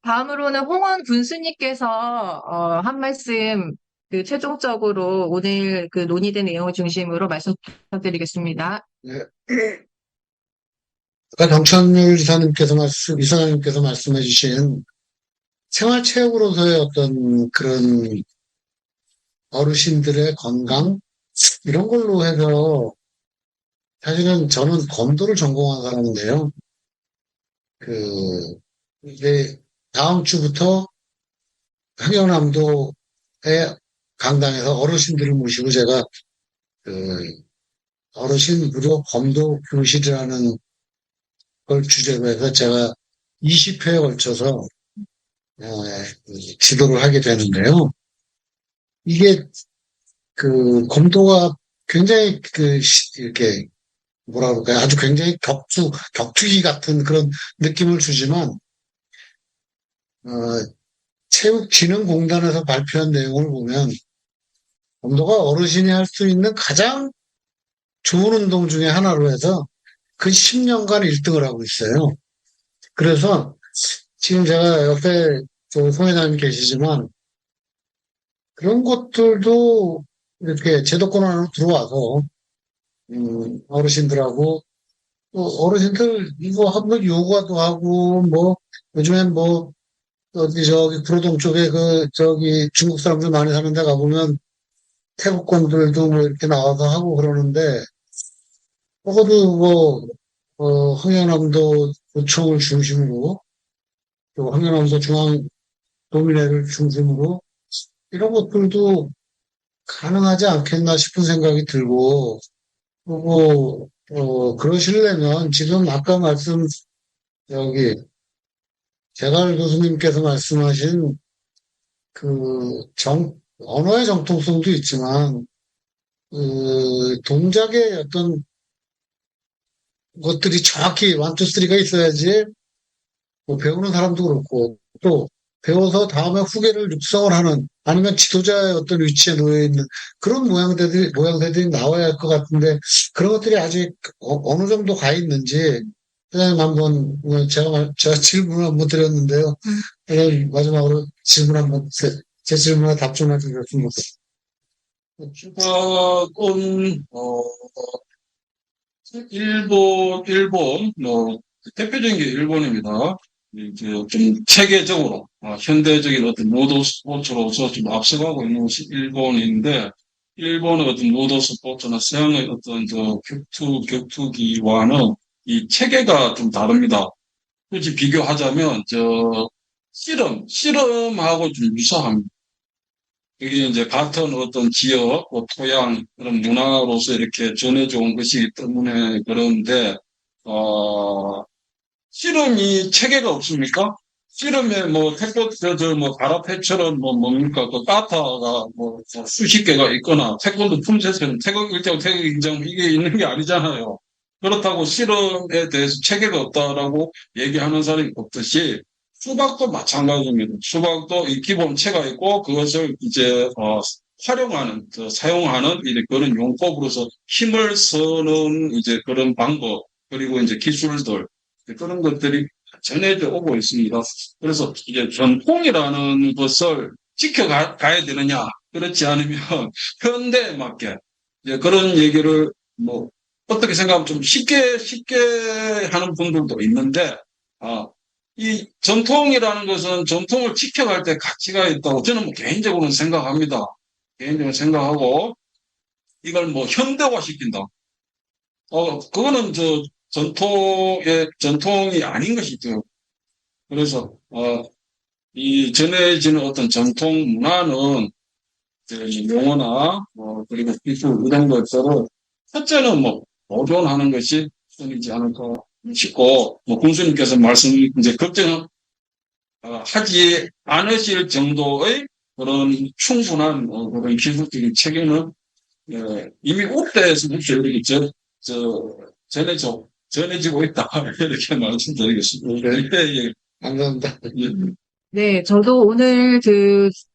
다음으로는 홍원 군수님께서 한 말씀 최종적으로 오늘 논의된 내용을 중심으로 말씀 부탁드리겠습니다. 네. 아까 정천율 이사장님께서 말씀해 주신 생활체육으로서의 어떤 그런 어르신들의 건강, 이런 걸로 해서, 사실은 저는 검도를 전공한 사람인데요. 이제 다음 주부터 황영남도의 강당에서 어르신들을 모시고 제가 어르신 무료 검도 교실이라는 걸 주제로 해서 제가 20회에 걸쳐서 지도를 하게 되는데요. 이게 검도가 굉장히 이렇게 뭐라 그럴까요? 아주 굉장히 격투기 같은 그런 느낌을 주지만 체육진흥공단에서 발표한 내용을 보면 검도가 어르신이 할 수 있는 가장 좋은 운동 중에 하나로 해서 그 10년간 1등을 하고 있어요. 그래서 지금 제가 옆에 송 회장님 계시지만 그런 것들도 이렇게 제도권 안으로 들어와서 어르신들하고 또 어르신들 이거 한번 요가도 하고 뭐 요즘엔 뭐 어디 구로동 쪽에 중국 사람들 많이 사는 데 가보면 태국권들도 뭐 이렇게 나와서 하고 그러는데 적어도 황현암도 도청을 중심으로 또 황현암도 중앙도민회를 중심으로 이런 것들도 가능하지 않겠나 싶은 생각이 들고, 그리고, 그러시려면 지금 아까 여기, 재갈 교수님께서 말씀하신 언어의 정통성도 있지만, 동작의 어떤 것들이 정확히 1, 2, 3가 있어야지, 뭐 배우는 사람도 그렇고, 또 배워서 다음에 후계를 육성을 하는, 아니면 지도자의 어떤 위치에 놓여 있는 그런 모양새들이 나와야 할 것 같은데, 그런 것들이 아직 어느 정도 가 있는지, 회장님 한번, 제가 질문을 한번 드렸는데요. 회장님 마지막으로 제 질문에 답 좀 해주셨으면 좋겠습니다. 수박은, 대표적인 게 일본입니다. 이제 좀 체계적으로, 현대적인 어떤 로드 스포츠로서 좀 앞서가고 있는 것이 일본인데, 일본의 어떤 로드 스포츠나 서양의 어떤 격투기와는 이 체계가 좀 다릅니다. 굳이 비교하자면, 씨름하고 좀 유사합니다. 이게 이제 같은 어떤 지역, 토양, 그런 문화로서 이렇게 전해져 온 것이기 때문에 그런데, 씨름이 체계가 없습니까? 씨름에 가라테처럼 뭡니까? 그 까타가 수십 개가 있거나, 태권도 품새처럼 태극 일정, 태극 인정, 이게 있는 게 아니잖아요. 그렇다고 씨름에 대해서 체계가 없다라고 얘기하는 사람이 없듯이, 수박도 마찬가지입니다. 수박도 이 기본체가 있고, 그것을 이제, 사용하는 그런 용법으로서 힘을 쓰는 이제 그런 방법, 그리고 이제 기술들, 그런 것들이 전해져 오고 있습니다. 그래서 이제 전통이라는 것을 지켜가야 되느냐, 그렇지 않으면 현대에 맞게 이제 그런 얘기를 어떻게 생각하면 좀 쉽게 하는 분들도 있는데, 이 전통이라는 것은 전통을 지켜갈 때 가치가 있다고 저는 개인적으로는 생각합니다. 개인적으로 생각하고, 이걸 현대화시킨다. 그거는 전통이 아닌 것이죠. 그래서, 이 전해지는 어떤 전통 문화는, 용어나, 그리고 기술, 이런 것들을, 첫째는 보존하는 것이 우선이지 않을까 싶고, 군수님께서 이제 하지 않으실 정도의 그런 충분한, 그런 기술적인 체계는, 이미 우대에서부터 이렇게 전해지고 있다. 이렇게 말씀드리겠습니다. 예. 감사합니다. 예. 네, 저도 오늘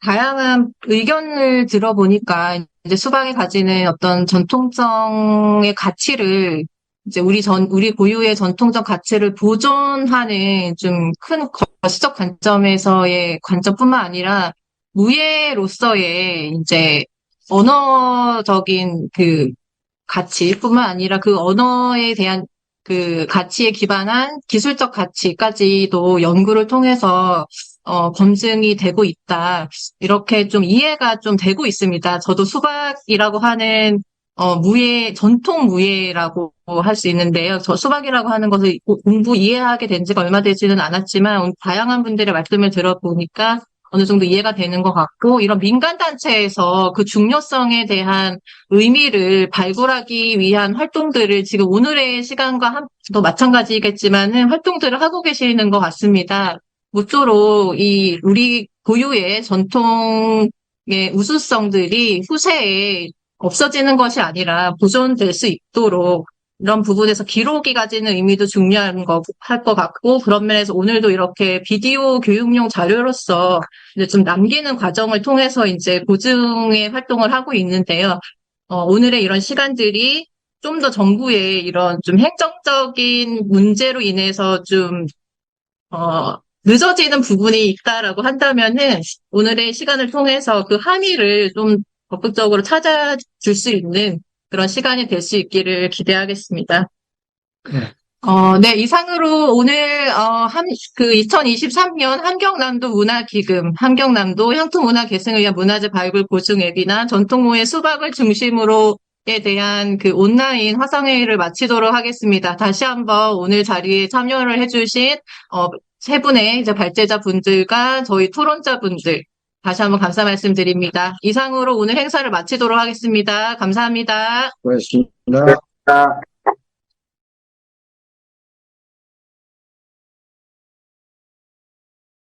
다양한 의견을 들어보니까 이제 수박이 가지는 어떤 전통성의 가치를 이제 우리 고유의 전통적 가치를 보존하는 좀 큰 거시적 관점에서의 관점뿐만 아니라 무예로서의 이제 언어적인 가치뿐만 아니라 그 언어에 대한 그 가치에 기반한 기술적 가치까지도 연구를 통해서 검증이 되고 있다. 이렇게 좀 이해가 좀 되고 있습니다. 저도 수박이라고 하는 전통 무예라고 할 수 있는데요. 저 수박이라고 하는 것을 공부 이해하게 된 지가 얼마 되지는 않았지만 다양한 분들의 말씀을 들어보니까 어느 정도 이해가 되는 것 같고, 이런 민간단체에서 그 중요성에 대한 의미를 발굴하기 위한 활동들을 지금 오늘의 시간과 또 마찬가지겠지만은 활동들을 하고 계시는 것 같습니다. 모쪼록 우리 고유의 전통의 우수성들이 후세에 없어지는 것이 아니라 보존될 수 있도록 이런 부분에서 기록이 가지는 의미도 중요한 할 것 같고, 그런 면에서 오늘도 이렇게 비디오 교육용 자료로서 이제 좀 남기는 과정을 통해서 이제 보증의 활동을 하고 있는데요. 오늘의 이런 시간들이 좀 더 정부의 이런 좀 행정적인 문제로 인해서 좀, 늦어지는 부분이 있다라고 한다면은 오늘의 시간을 통해서 그 함의를 좀 적극적으로 찾아줄 수 있는 그런 시간이 될 수 있기를 기대하겠습니다. 네. 네, 이상으로 오늘 2023년 함경남도 문화기금, 함경남도 향토문화 계승을 위한 문화재 발굴 보증 앱이나 전통무예 수박을 중심으로에 대한 온라인 화상회의를 마치도록 하겠습니다. 다시 한번 오늘 자리에 참여를 해주신 세 분의 이제 발제자 분들과 저희 토론자 분들, 다시 한번 감사 말씀드립니다. 이상으로 오늘 행사를 마치도록 하겠습니다. 감사합니다. 고맙습니다.